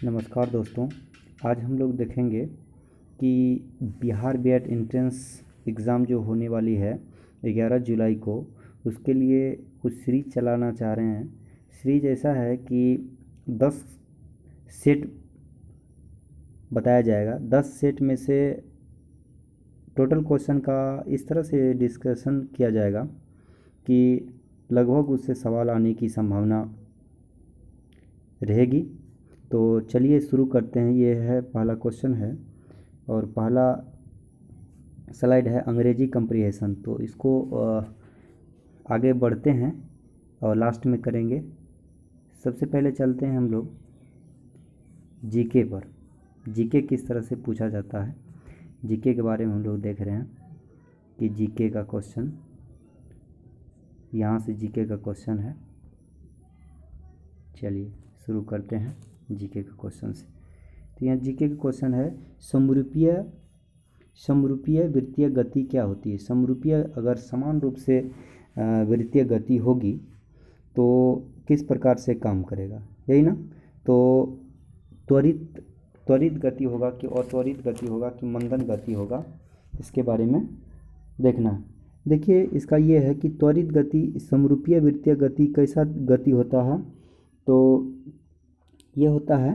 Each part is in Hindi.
नमस्कार दोस्तों। आज हम लोग देखेंगे कि बिहार बीएड एंट्रेंस एग्ज़ाम जो होने वाली है 11 जुलाई को, उसके लिए कुछ सीरीज चलाना चाह रहे हैं। सीरीज ऐसा है कि 10 सेट बताया जाएगा। 10 सेट में से टोटल क्वेश्चन का इस तरह से डिस्कशन किया जाएगा कि लगभग उससे सवाल आने की संभावना रहेगी। तो चलिए शुरू करते हैं। ये है पहला क्वेश्चन है और पहला स्लाइड है अंग्रेजी कंप्रीहेंशन। तो इसको आगे बढ़ते हैं और लास्ट में करेंगे। सबसे पहले चलते हैं हम लोग जीके पर। जीके किस तरह से पूछा जाता है, जीके के बारे में हम लोग देख रहे हैं कि जीके का क्वेश्चन, यहाँ से जीके का क्वेश्चन है। चलिए शुरू करते हैं जीके के क्वेश्चन से। तो यहाँ जीके का क्वेश्चन है, समरूपीय वृत्तीय गति क्या होती है। समरूपीय अगर समान रूप से वृत्तीय गति होगी तो किस प्रकार से काम करेगा, यही ना। तो त्वरित गति होगा कि अत्वरित गति होगा कि मंदन गति होगा, इसके बारे में देखना है। देखिए इसका ये है कि त्वरित गति, समरूपीय वृत्तीय गति कैसा गति होता है, तो ये होता है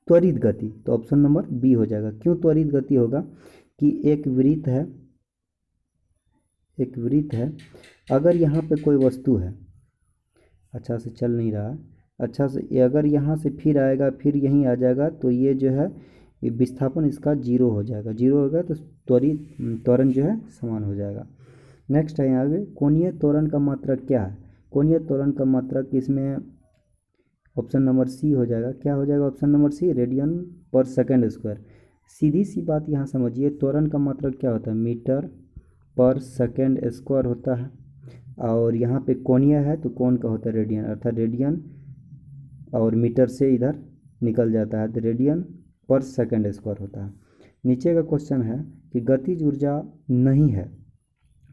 त्वरित गति। तो ऑप्शन नंबर बी हो जाएगा। क्यों त्वरित गति होगा कि एक वृत्त है, अगर यहाँ पे कोई वस्तु है, अच्छा से चल नहीं रहा, अच्छा से अगर यहाँ से फिर आएगा फिर यहीं आ जाएगा, तो ये जो है ये विस्थापन इसका जीरो हो जाएगा। जीरो होगा तो त्वरण जो है समान हो जाएगा। नेक्स्ट है यहाँ पे कोणीय त्वरण का मात्रक क्या है। कोणीय त्वरण का मात्रक इसमें ऑप्शन नंबर सी हो जाएगा। क्या हो जाएगा ऑप्शन नंबर सी, रेडियन पर सेकंड स्क्वायर। सीधी सी बात यहाँ समझिए, त्वरण का मात्रक क्या होता है, मीटर पर सेकंड स्क्वायर होता है। और यहाँ पे कोणीय है तो कोण का होता है रेडियन, अर्थात रेडियन और मीटर से इधर निकल जाता है तो रेडियन पर सेकंड स्क्वायर होता है। नीचे का क्वेश्चन है कि गतिज ऊर्जा नहीं है।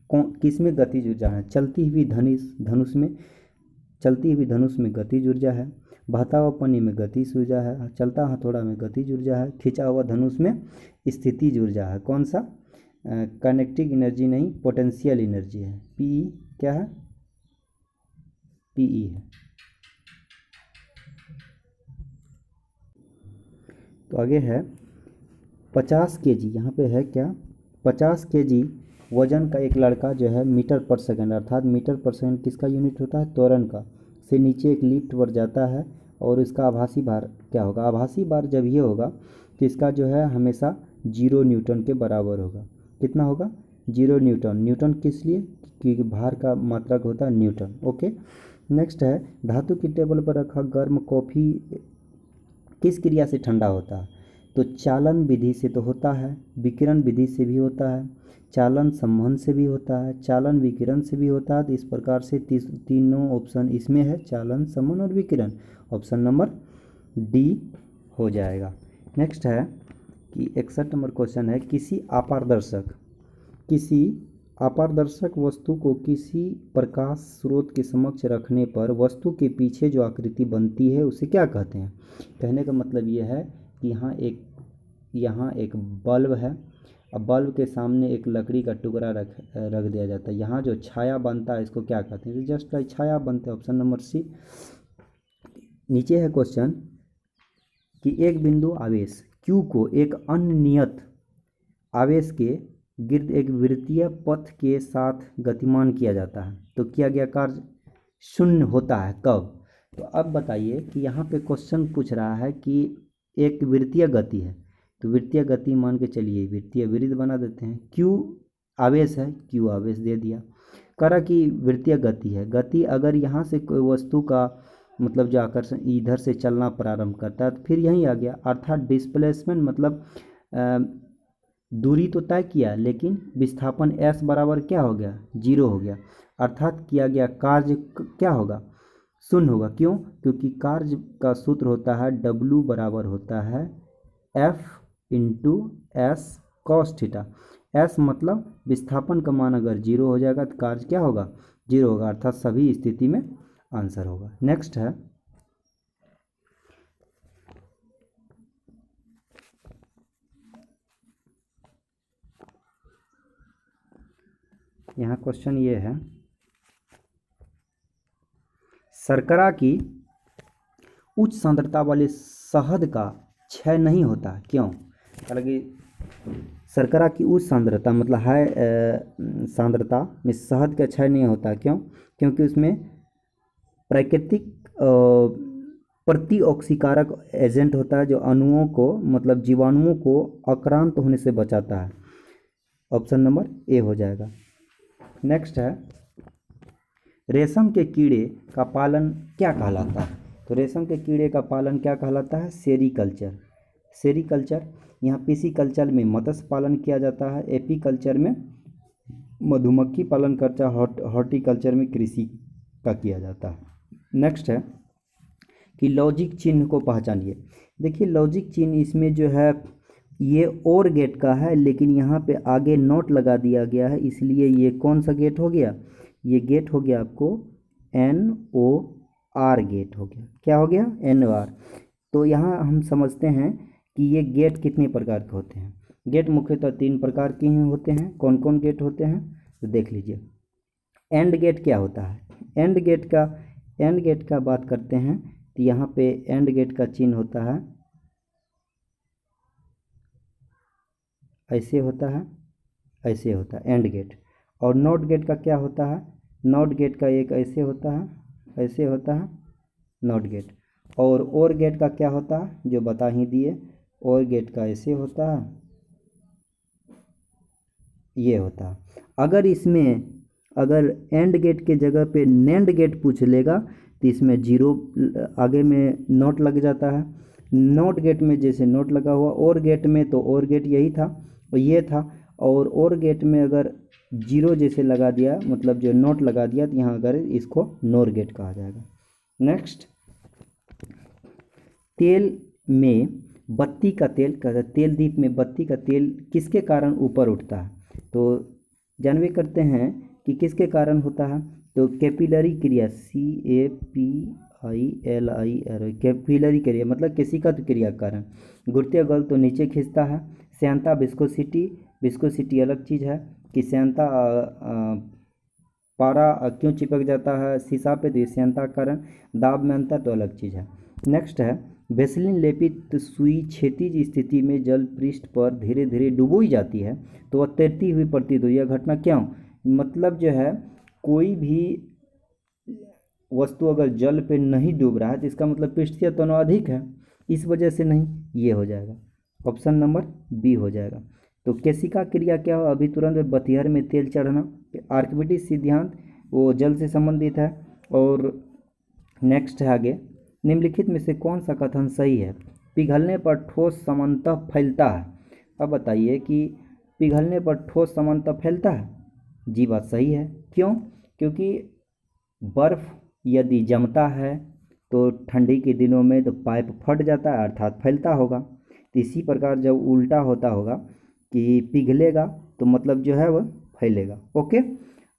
किस में गतिज ऊर्जा है, चलती हुई धनुष में गतिज ऊर्जा है, बहता हुआ पानी में गतिज ऊर्जा है, चलता हथौड़ा में गतिज ऊर्जा है, खिंचा हुआ धनुष में स्थितिज ऊर्जा है। कौन सा, काइनेटिक एनर्जी नहीं, पोटेंशियल एनर्जी है। पीई क्या है, पीई है। तो आगे है 50 केजी, यहाँ पे है क्या, 50 केजी वजन का एक लड़का जो है मीटर पर सेकंड, अर्थात मीटर पर सेकंड किसका यूनिट होता है, त्वरण का, से नीचे एक लिफ्ट पर जाता है और इसका आभासी भार क्या होगा। आभासी भार जब ये होगा तो इसका जो है हमेशा 0 न्यूटन के बराबर होगा। कितना होगा, 0 न्यूटन। न्यूटन किस लिए, क्योंकि भार का मात्रक होता है न्यूटन। ओके। नेक्स्ट है धातु की टेबल पर रखा गर्म कॉफ़ी किस क्रिया से ठंडा होता है। तो चालन विधि से तो होता है, विकिरण विधि से भी होता है, चालन संवहन से भी होता है, चालन विकिरण से भी होता है। तो इस प्रकार से तीनों ऑप्शन इसमें है, चालन, संवहन और विकिरण। ऑप्शन नंबर डी हो जाएगा। नेक्स्ट है कि 61 नंबर क्वेश्चन है, किसी अपारदर्शक वस्तु को किसी प्रकाश स्रोत के समक्ष रखने पर वस्तु के पीछे जो आकृति बनती है उसे क्या कहते हैं। कहने का मतलब ये है कि यहाँ एक बल्ब है, अब बल्ब के सामने एक लकड़ी का टुकड़ा रख दिया जाता है, यहाँ जो छाया बनता है इसको क्या कहते हैं, जस्ट छाया बनते हैं। Option number C. नीचे है क्वेश्चन कि एक बिंदु आवेश Q को एक अनियत आवेश के गिर्द एक वृत्तीय पथ के साथ गतिमान किया जाता है, तो किया गया कार्य शून्य होता है कब। तो अब बताइए कि यहाँ पे क्वेश्चन पूछ रहा है कि एक वृत्तीय गति है, तो वृत्तीय गति मान के चलिए वृत्तीय वृत्त बना देते हैं। Q आवेश है, Q आवेश दे दिया। कह रहा कि वृत्तीय गति है, गति अगर यहाँ से कोई वस्तु का मतलब जो आकर्षण इधर से चलना प्रारंभ करता है तो फिर यहीं आ गया, अर्थात डिस्प्लेसमेंट मतलब दूरी तो तय किया लेकिन विस्थापन s बराबर क्या हो गया, 0 हो गया, अर्थात किया गया कार्य क्या होगा, शून्य होगा। क्यों, क्योंकि कार्य का सूत्र होता है W बराबर होता है F into S cos theta. s मतलब विस्थापन का मान अगर 0 हो जाएगा तो कार्य क्या होगा, 0 होगा, अर्थात सभी स्थिति में आंसर होगा। नेक्स्ट है यहाँ क्वेश्चन ये है, शर्करा की उच्च सांद्रता वाले शहद का क्षय नहीं होता, क्यों? हालांकि शर्करा की उच्च सांद्रता मतलब हाई सांद्रता में शहद का क्षय नहीं होता, क्यों? क्योंकि उसमें प्राकृतिक प्रतिऑक्सीकारक एजेंट होता है जो अणुओं को मतलब जीवाणुओं को आक्रांत होने से बचाता है। ऑप्शन नंबर ए हो जाएगा। नेक्स्ट है, रेशम के कीड़े का पालन क्या कहलाता है? तो रेशम के कीड़े का पालन क्या कहलाता है? सेरीकल्चर। सेरीकल्चर, यहाँ पिसीकल्चर में मत्स्य पालन किया जाता है, एपीकल्चर में मधुमक्खी पालन करता है, हॉर्टिकल्चर में कृषि का किया जाता है। नेक्स्ट है कि लॉजिक चिन्ह को पहचानिए। देखिए लॉजिक चिन्ह इसमें जो है ये और गेट का है, लेकिन यहाँ पे आगे नोट लगा दिया गया है, इसलिए ये कौन सा गेट हो गया? ये गेट हो गया आपको NOR गेट हो गया। क्या हो गया? NOR। तो यहाँ हम समझते हैं कि ये गेट कितने प्रकार के होते हैं। गेट मुख्यतः 3 प्रकार के ही होते हैं। कौन कौन गेट होते हैं तो देख लीजिए। एंड गेट क्या होता है? एंड गेट का बात करते हैं तो यहाँ पे एंड गेट का चिन्ह होता है, ऐसे होता है, ऐसे होता है एंड गेट। और नॉट गेट का क्या होता है? नॉट गेट का एक ऐसे होता है, ऐसे होता है नॉट गेट। और गेट का क्या होता है जो बता ही दिए, और गेट का ऐसे होता है, ये होता है। अगर एंड गेट के जगह पे नैंड गेट पूछ लेगा तो इसमें 0 आगे में नोट लग जाता है। नोट गेट में जैसे नोट लगा हुआ, और गेट में तो और गेट यही था और ये था, और गेट में अगर 0 जैसे लगा दिया मतलब जो नोट लगा दिया तो यहाँ अगर इसको नोर गेट कहा जाएगा। नेक्स्ट, तेल में बत्ती का तेल, तेल दीप में बत्ती का तेल किसके कारण ऊपर उठता है? तो जानवे करते हैं कि किसके कारण होता है, तो कैपिलरी क्रिया, CAPILIR, कैपिलरी क्रिया मतलब केशिकात क्रिया के कारण। गुरुत्वीय बल तो नीचे खींचता है। श्यानता विस्कोसिटी अलग चीज़ है कि श्यानता पारा क्यों चिपक जाता है शीशा पे, तो ये श्यानता के कारण। दाब में अंतर तो अलग चीज़ है। नेक्स्ट है, वेसलिन लेपित सुई क्षैतिज स्थिति में जल पृष्ठ पर धीरे धीरे डुबोई जाती है तो वह तैरती हुई प्रतीत हुई। यह घटना क्यों? मतलब जो है कोई भी वस्तु अगर जल पे नहीं डूब रहा है तो इसका मतलब पृष्ठीय तनाव अधिक है, इस वजह से नहीं, ये हो जाएगा। ऑप्शन नंबर बी हो जाएगा। तो केशिका क्रिया क्या हो? अभी तुरंत बतिहर में तेल चढ़ना, आर्किमिडीज सिद्धांत वो जल से संबंधित है। और नेक्स्ट है आगे, निम्नलिखित में से कौन सा कथन सही है? पिघलने पर ठोस सामान्यतः फैलता है। अब बताइए कि पिघलने पर ठोस सामान्यतः फैलता है? जी बात सही है। क्यों? क्योंकि बर्फ़ यदि जमता है तो ठंडी के दिनों में तो पाइप फट जाता है अर्थात फैलता होगा। तो इसी प्रकार जब उल्टा होता होगा कि पिघलेगा तो मतलब जो है वह फैलेगा। ओके।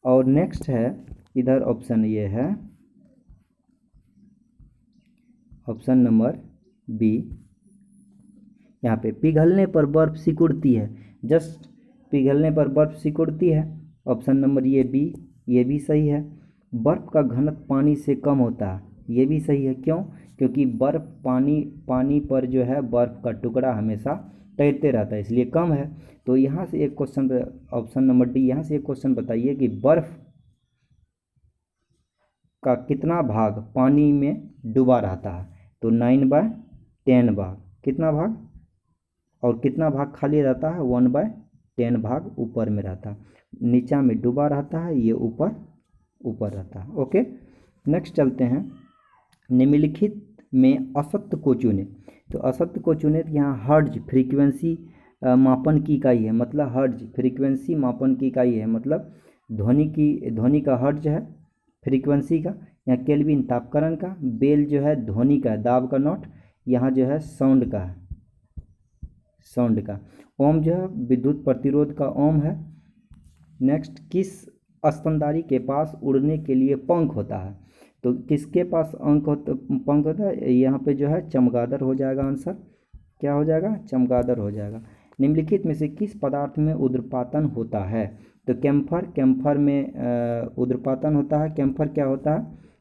और नेक्स्ट है इधर ऑप्शन ये है, ऑप्शन नंबर बी। यहाँ पे पिघलने पर बर्फ़ सिकुड़ती है, जस्ट पिघलने पर बर्फ़ सिकुड़ती है। ऑप्शन नंबर ये बी, ये भी सही है। बर्फ़ का घनत्व पानी से कम होता है, ये भी सही है। क्यों? क्योंकि बर्फ़ पानी पर जो है बर्फ़ का टुकड़ा हमेशा तैरते रहता है इसलिए कम है। तो यहाँ से एक क्वेश्चन, ऑप्शन नंबर डी, यहाँ से एक क्वेश्चन बताइए कि बर्फ़ का कितना भाग पानी में डूबा रहता है? तो 9/10 भाग। कितना भाग? और कितना भाग खाली रहता है? 1/10 भाग ऊपर में रहता है, नीचा में डूबा रहता है, ये ऊपर रहता है। ओके। नेक्स्ट चलते हैं, निम्नलिखित में असत्य को चुने। तो असत्य को चुने तो यहाँ हर्ट्ज फ्रीक्वेंसी मापन की इकाई है, मतलब हर्ट्ज फ्रीक्वेंसी मापन की इकाई है, मतलब ध्वनि का हर्ट्ज है, फ्रीक्वेंसी का। यहाँ केल्विन तापकरण का, बेल जो है ध्वनि का दाब का नॉट, यहाँ जो है साउंड का है, साउंड का। ओम जो है विद्युत प्रतिरोध का ओम है। नेक्स्ट, किस स्तनधारी के पास उड़ने के लिए पंख होता है? तो किसके पास पंख होता है? यहाँ पे जो है चमगादड़ हो जाएगा आंसर। क्या हो जाएगा? चमगादड़ हो जाएगा। निम्नलिखित में से किस पदार्थ में उर्ध्वपातन होता है? तो कैम्फर में उर्ध्वपातन होता है। कैम्फर क्या होता है?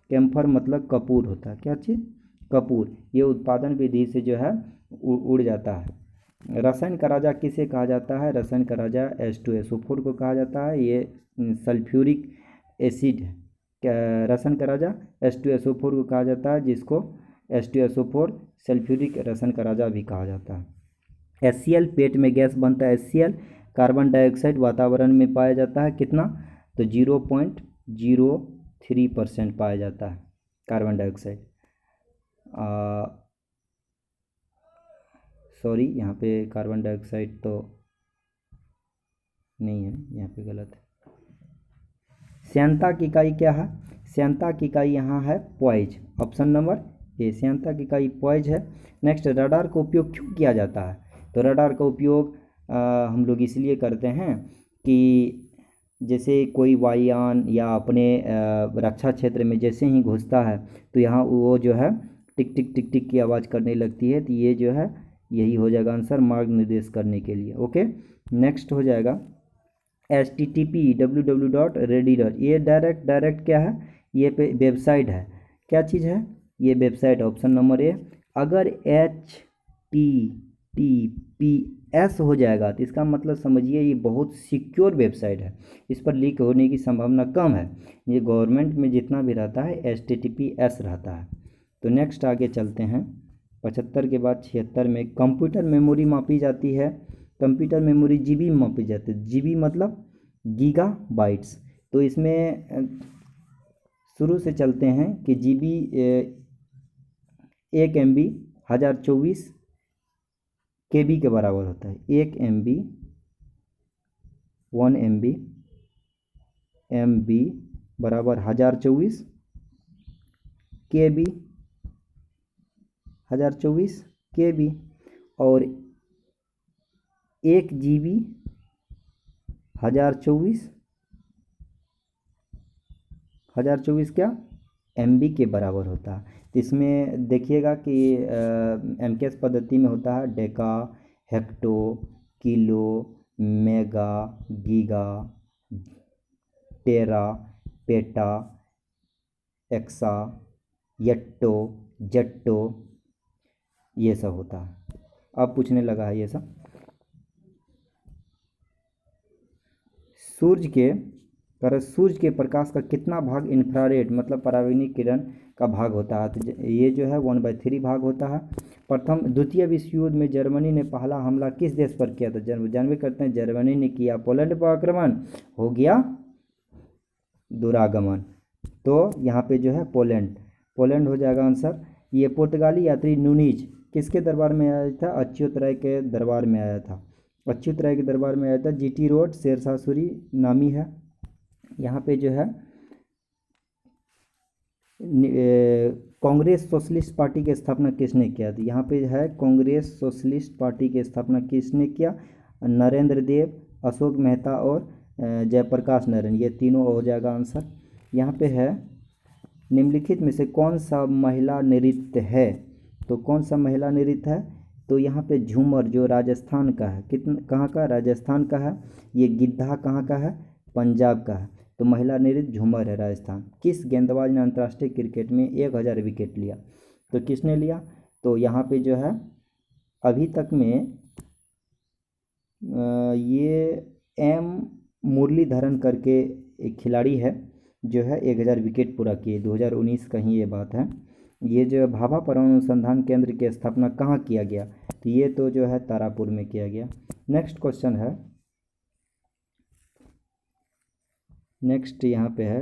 कैम्फर मतलब कपूर होता है। क्या चीज़? कपूर। ये उत्पादन विधि से जो है उड़ जाता है। रसायन का राजा किसे कहा जाता है? रसायन का राजा H2SO4 को कहा जाता है। ये सल्फ्यूरिक एसिड है। क्या रसायन का राजा H2SO4 को कहा जाता है, जिसको H2SO4 सल्फ्यूरिक रसायन का राजा भी कहा जाता है। HCl पेट में गैस बनता है। HCl कार्बन डाइऑक्साइड वातावरण में पाया जाता है कितना? तो 0.03% पाया जाता है कार्बन डाइऑक्साइड। सॉरी, यहाँ पे कार्बन डाइऑक्साइड तो नहीं है, यहाँ पे गलत है। श्यानता की इकाई क्या है? श्यानता की इकाई यहाँ है पॉइज। ऑप्शन नंबर ए, श्यानता की इकाई पॉइज है। नेक्स्ट, रडार का उपयोग क्यों किया जाता है? तो रडार का उपयोग हम लोग इसलिए करते हैं कि जैसे कोई वायुयान या अपने रक्षा क्षेत्र में जैसे ही घुसता है तो यहाँ वो जो है टिक टिक टिक टिक की आवाज़ करने लगती है। तो ये जो है यही हो जाएगा आंसर, मार्ग निर्देश करने के लिए। ओके, नेक्स्ट हो जाएगा HTTP www.reditor। ये डायरेक्ट क्या है? ये पे वेबसाइट है। क्या चीज़ है? ये वेबसाइट। ऑप्शन नंबर ए। अगर HTTPS हो जाएगा तो इसका मतलब समझिए ये बहुत सिक्योर वेबसाइट है, इस पर लीक होने की संभावना कम है। ये गवर्नमेंट में जितना भी रहता है HTTPS रहता है। तो नेक्स्ट आगे चलते हैं। 75 के बाद 76 में कंप्यूटर मेमोरी मापी जाती है। कंप्यूटर मेमोरी जीबी में मापी जाती है। जीबी मतलब गीगा बाइट्स। तो इसमें शुरू से चलते हैं कि जीबी 1 MB 1024 KB के बराबर होता है। 1 MB 1 MB बराबर 1024 KB, 1024 KB। और 1 GB 1024 क्या MB के बराबर होता है। तो इसमें देखिएगा कि MKS पद्धति में होता है deca, hecto, kilo, mega, giga, tera, peta, exa, yotta, zetta, ये सब होता है। अब पूछने लगा है ये सब। सूरज के प्रकाश का कितना भाग इंफ्रारेड मतलब पराबैंगनी किरण का भाग होता है? तो ये जो है 1/3 भाग होता है। द्वितीय विश्व युद्ध में जर्मनी ने पहला हमला किस देश पर किया था? जानवे करते हैं, जर्मनी ने किया पोलैंड पर आक्रमण, हो गया दुरागमन। तो यहाँ पे जो है पोलैंड हो जाएगा आंसर। ये पुर्तगाली यात्री नूनीज किसके दरबार में आया था? अच्युत राय के दरबार में आया था। अच्युत राय के दरबार में आया था। GT रोड शेरशाह सूरी नामी है। यहाँ पे जो है कांग्रेस सोशलिस्ट पार्टी की स्थापना किसने किया? तो यहाँ पे है कांग्रेस सोशलिस्ट पार्टी की स्थापना किसने किया? नरेंद्र देव, अशोक मेहता और जयप्रकाश नारायण, ये तीनों हो जाएगा आंसर। यहाँ पे है निम्नलिखित में से कौन सा महिला नृत्य है? तो कौन सा महिला नृत्य है? तो यहाँ पे झूमर जो राजस्थान का है, कहाँ का? राजस्थान का है। ये गिद्धा कहाँ का है? पंजाब का है। तो महिला नृत्य झूमर है राजस्थान। किस गेंदबाज ने अंतर्राष्ट्रीय क्रिकेट में 1000 विकेट लिया? तो किसने लिया? तो यहाँ पे जो है अभी तक में ये M मुरलीधरन करके एक खिलाड़ी है जो है 1000 विकेट पूरा किए। 2019 का ही ये बात है। ये जो भाभा परमाणु अनुसंधान केंद्र की स्थापना कहाँ किया गया? तो ये तो जो है तारापुर में किया गया। नेक्स्ट क्वेश्चन है, नेक्स्ट यहाँ पे है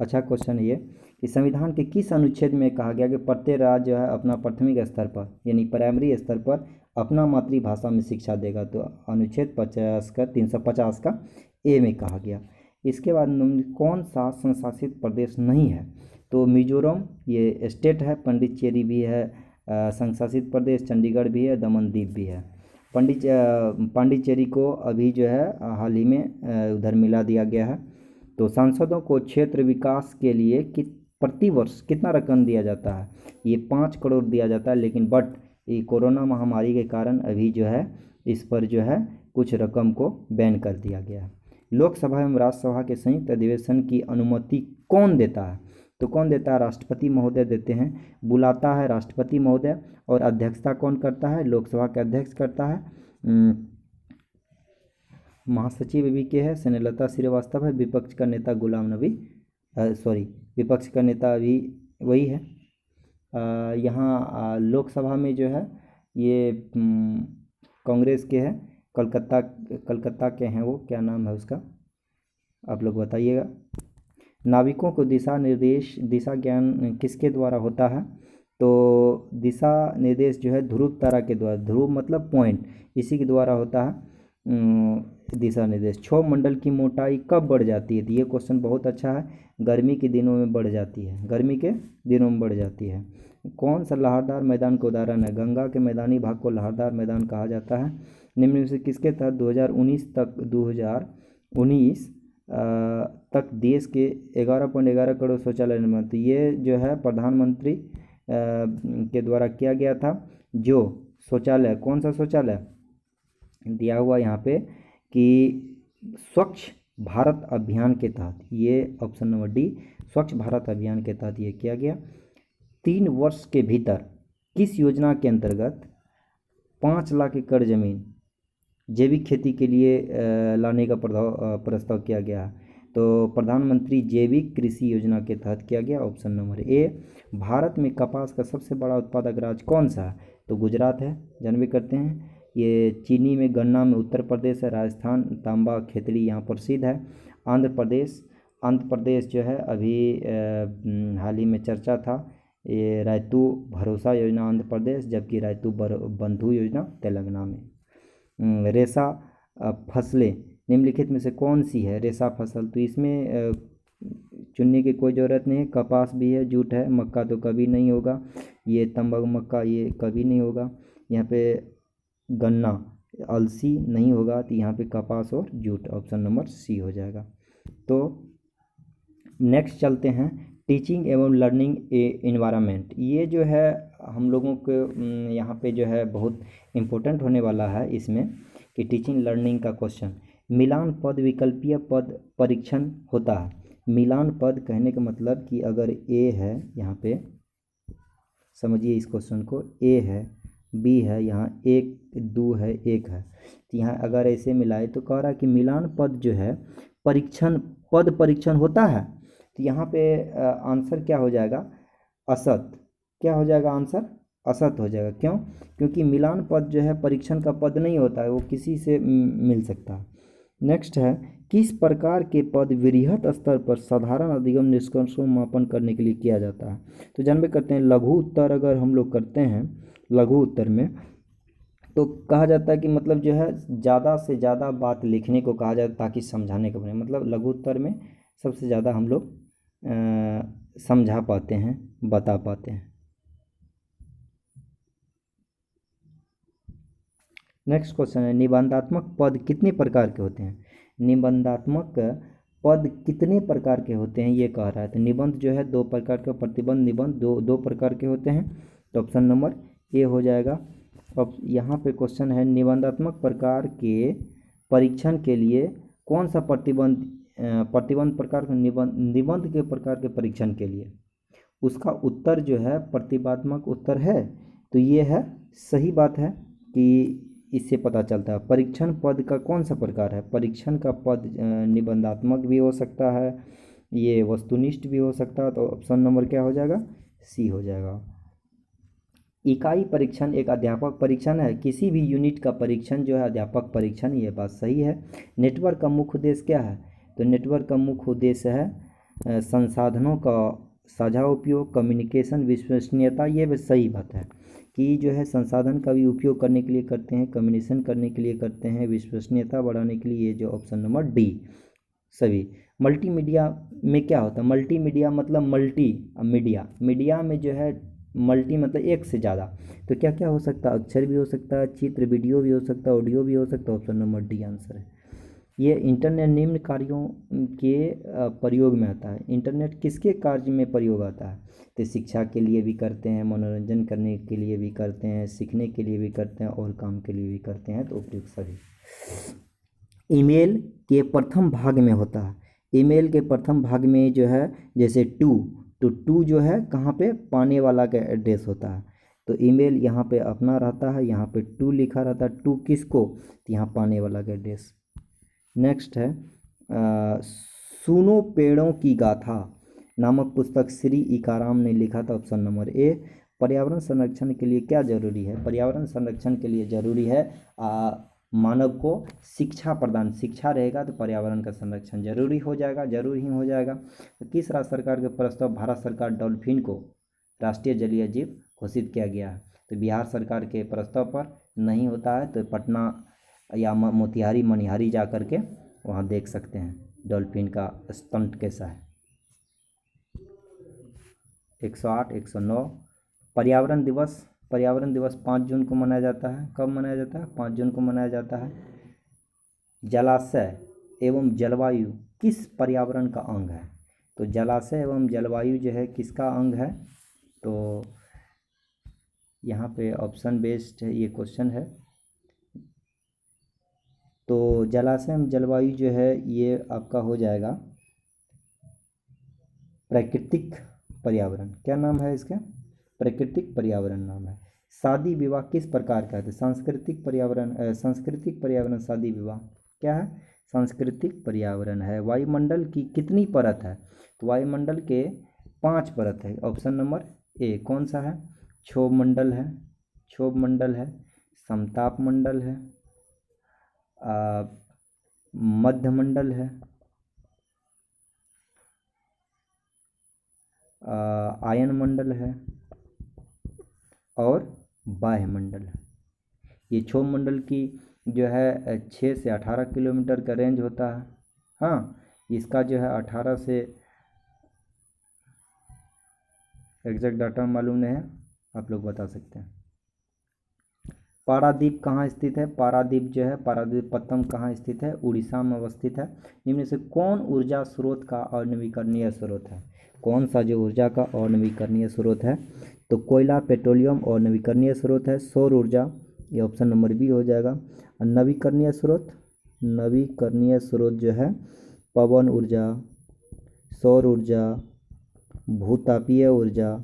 अच्छा क्वेश्चन ये कि संविधान के किस अनुच्छेद में कहा गया कि प्रत्येक राज्य जो है अपना प्राथमिक स्तर पर यानी प्राइमरी स्तर पर अपना मातृभाषा में शिक्षा देगा? तो अनुच्छेद 350 का ए में कहा गया। इसके बाद कौन सा संशासित प्रदेश नहीं है? तो मिजोरम ये स्टेट है, पांडिचेरी भी है संशासित प्रदेश, चंडीगढ़ भी है, दमन दीव भी है। पांडिचेरी को अभी जो है हाल ही में उधर मिला दिया गया है। तो सांसदों को क्षेत्र विकास के लिए प्रति वर्ष कितना रकम दिया जाता है? ये 5 करोड़ दिया जाता है, लेकिन ये कोरोना महामारी के कारण अभी जो है इस पर जो है कुछ रकम को बैन कर दिया गया है। लोकसभा एवं राज्यसभा के संयुक्त अधिवेशन की अनुमति कौन देता है? तो कौन देता है? राष्ट्रपति महोदय देते हैं, बुलाता है राष्ट्रपति महोदय, और अध्यक्षता कौन करता है? लोकसभा के अध्यक्ष करता है। महासचिव भी के है स्नेहलता श्रीवास्तव है, विपक्ष का नेता गुलाम नबी विपक्ष का नेता अभी वही है। यहाँ लोकसभा में जो है ये कांग्रेस के हैं, कलकत्ता के हैं, वो क्या नाम है उसका, आप लोग बताइएगा। नाविकों को दिशा ज्ञान किसके द्वारा होता है? तो दिशा निर्देश जो है ध्रुव तारा के द्वारा, ध्रुव मतलब पॉइंट, इसी के द्वारा होता है दिशा निर्देश। क्षोभ मंडल की मोटाई कब बढ़ जाती है? तो ये क्वेश्चन बहुत अच्छा है, गर्मी के दिनों में बढ़ जाती है, गर्मी के दिनों में बढ़ जाती है। कौन सा लहरदार मैदान का उदाहरण है? गंगा के मैदानी भाग को लहरदार मैदान कहा जाता है। निम्न में से किसके तहत 2019 तक देश के 11.11 करोड़ शौचालय निर्माण? तो ये जो है प्रधानमंत्री के द्वारा किया गया था। जो शौचालय, कौन सा शौचालय दिया हुआ यहाँ पे कि स्वच्छ भारत अभियान के तहत, ये ऑप्शन नंबर डी, स्वच्छ भारत अभियान के तहत ये किया गया। 3 वर्ष के भीतर किस योजना के अंतर्गत 5 लाख एकड़ जमीन जैविक खेती के लिए लाने का प्रस्ताव किया गया? तो प्रधानमंत्री जैविक कृषि योजना के तहत किया गया, ऑप्शन नंबर ए। भारत में कपास का सबसे बड़ा उत्पादक राज्य कौन सा है? तो गुजरात है, जानबे करते हैं। ये चीनी में, गन्ना में उत्तर प्रदेश है। राजस्थान तांबा खेतड़ी यहाँ प्रसिद्ध है। आंध्र प्रदेश जो है अभी हाल ही में चर्चा था, ये रैतु भरोसा योजना आंध्र प्रदेश, जबकि रैतु बंधु योजना तेलंगाना में। रेशा फसलें निम्नलिखित में से कौन सी है रेशा फसल? तो इसमें चुनने की कोई ज़रूरत नहीं है, कपास भी है, जूट है, मक्का तो कभी नहीं होगा, ये तंबाकू मक्का ये कभी नहीं होगा। यहाँ पे गन्ना, अलसी नहीं होगा, तो यहाँ पे कपास और जूट, ऑप्शन नंबर सी हो जाएगा। तो नेक्स्ट चलते हैं, टीचिंग एवं लर्निंग एनवायरनमेंट। ये जो है हम लोगों को यहाँ पे जो है बहुत इम्पोर्टेंट होने वाला है इसमें, कि टीचिंग लर्निंग का क्वेश्चन। मिलान पद विकल्पीय पद परीक्षण होता है। मिलान पद कहने का मतलब कि अगर ए है, यहाँ पे समझिए इस क्वेश्चन को, ए है, बी है, यहाँ 1 2 है, 1 है, तो यहाँ अगर ऐसे मिलाए तो कह रहा है कि मिलान पद जो है पद परीक्षण होता है। तो यहाँ पे आंसर क्या हो जाएगा? असत। क्या हो जाएगा आंसर? असत हो जाएगा। क्यों? क्योंकि मिलान पद जो है परीक्षण का पद नहीं होता है, वो किसी से मिल सकता है। नेक्स्ट है, किस प्रकार के पद वृहत स्तर पर साधारण अधिगम निष्कर्षों मापन करने के लिए किया जाता है? तो जानबे करते हैं लघु उत्तर अगर हम लोग करते हैं, लघु उत्तर में तो कहा जाता है कि मतलब जो है ज़्यादा से ज़्यादा बात लिखने को कहा जाता है ताकि समझाने को बने, मतलब लघु उत्तर में सबसे ज़्यादा हम लोग समझा पाते हैं, बता पाते हैं। नेक्स्ट क्वेश्चन है, निबंधात्मक पद कितने प्रकार के होते हैं? निबंधात्मक पद कितने प्रकार के होते हैं ये कह रहा है। तो निबंध जो है 2 प्रकार के, प्रतिबंध निबंध दो प्रकार के होते हैं, तो ऑप्शन नंबर ए हो जाएगा। अब यहाँ पे क्वेश्चन है, निबंधात्मक प्रकार के परीक्षण के लिए कौन सा प्रतिबंध प्रकार का निबंध के प्रकार के परीक्षण के लिए उसका उत्तर जो है प्रतिवादात्मक उत्तर है। तो ये है, सही बात है कि इससे पता चलता है परीक्षण पद का कौन सा प्रकार है। परीक्षण का पद निबंधात्मक भी हो सकता है, ये वस्तुनिष्ठ भी हो सकता है, तो ऑप्शन नंबर क्या हो जाएगा? सी हो जाएगा। इकाई परीक्षण एक अध्यापक परीक्षण है, किसी भी यूनिट का परीक्षण जो है अध्यापक परीक्षण, ये बात सही है। नेटवर्क का मुख्य उद्देश्य क्या है? तो नेटवर्क का मुख्य उद्देश्य है संसाधनों का साझा उपयोग, कम्युनिकेशन, विश्वसनीयता, ये भी सही बात है कि जो है संसाधन का भी उपयोग करने के लिए करते हैं, कम्युनिकेशन करने के लिए करते हैं, विश्वसनीयता बढ़ाने के लिए, ये जो ऑप्शन नंबर डी सभी। मल्टीमीडिया में क्या होता है? मल्टीमीडिया मतलब मीडिया में जो है मल्टी मतलब एक से ज़्यादा, तो क्या क्या हो सकता है? अक्षर भी हो सकता है, चित्र वीडियो भी हो सकता है, ऑडियो भी हो सकता है, ऑप्शन नंबर डी आंसर है। ये इंटरनेट निम्न कार्यों के प्रयोग में आता है। इंटरनेट किसके कार्य में प्रयोग आता है? तो शिक्षा के लिए भी करते हैं, मनोरंजन करने के लिए भी करते हैं, सीखने के लिए भी करते हैं, और काम के लिए भी करते हैं, तो उपयुक्त सभी। ईमेल के प्रथम भाग में होता है। ईमेल के प्रथम भाग में जो है जैसे टू, तो टू जो है कहाँ पे, पाने वाला का एड्रेस होता है। तो ईमेल यहाँ पे अपना रहता है, यहाँ पे टू लिखा रहता है। टू किसको, तो यहाँ पाने वाला का एड्रेस। नेक्स्ट है सुनो पेड़ों की गाथा नामक पुस्तक श्री इकाराम ने लिखा था। ऑप्शन नंबर ए। पर्यावरण संरक्षण के लिए क्या जरूरी है, पर्यावरण संरक्षण के लिए जरूरी है मानव को शिक्षा प्रदान। शिक्षा रहेगा तो पर्यावरण का संरक्षण जरूरी हो जाएगा, जरूर ही हो जाएगा। तो किस राज्य सरकार के प्रस्ताव भारत सरकार डॉल्फिन को राष्ट्रीय जलीय जीव घोषित किया गया है। तो बिहार सरकार के प्रस्ताव पर नहीं होता है, तो पटना या मोतिहारी मनिहारी जा कर के वहाँ देख सकते हैं डॉल्फिन का स्टंट कैसा है। 108 109 पर्यावरण दिवस। पर्यावरण दिवस 5 जून को मनाया जाता है। कब मनाया जाता है, 5 जून को मनाया जाता है। जलाशय एवं जलवायु किस पर्यावरण का अंग है, तो जलाशय एवं जलवायु जो है किसका अंग है, तो यहाँ पे ऑप्शन बेस्ड ये क्वेश्चन है। तो जलाशय एवं जलवायु जो है ये आपका हो जाएगा प्राकृतिक पर्यावरण। क्या नाम है इसका, प्राकृतिक पर्यावरण नाम है। शादी विवाह किस प्रकार का है, तो सांस्कृतिक पर्यावरण। सांस्कृतिक पर्यावरण शादी विवाह क्या है, सांस्कृतिक पर्यावरण है। वायुमंडल की कितनी परत है, तो वायुमंडल के 5 परत है। ऑप्शन नंबर ए कौन सा है, क्षोभ मंडल है, क्षोभ मंडल है, समताप मंडल है, मध्य मंडल है, आयन मंडल है और बाह्य मंडल है। ये क्षोभ मंडल की जो है 6 से 18 किलोमीटर का रेंज होता है। हाँ, इसका जो है 18 से एग्जैक्ट डाटा मालूम नहीं है, आप लोग बता सकते हैं। पारादीप कहाँ स्थित है, पारादीप जो है पारादीपत्तम कहाँ स्थित है, उड़ीसा में अवस्थित है। निम्न से कौन ऊर्जा स्रोत का अनवीकरणीय स्रोत है, कौन सा जो ऊर्जा का अनवीकरणीय स्रोत है, तो कोयला पेट्रोलियम और नवीकरणीय स्रोत है। सौर ऊर्जा, ये ऑप्शन नंबर बी हो जाएगा। और नवीकरणीय स्रोत, नवीकरणीय स्रोत जो है पवन ऊर्जा, सौर ऊर्जा, भूतापीय ऊर्जा,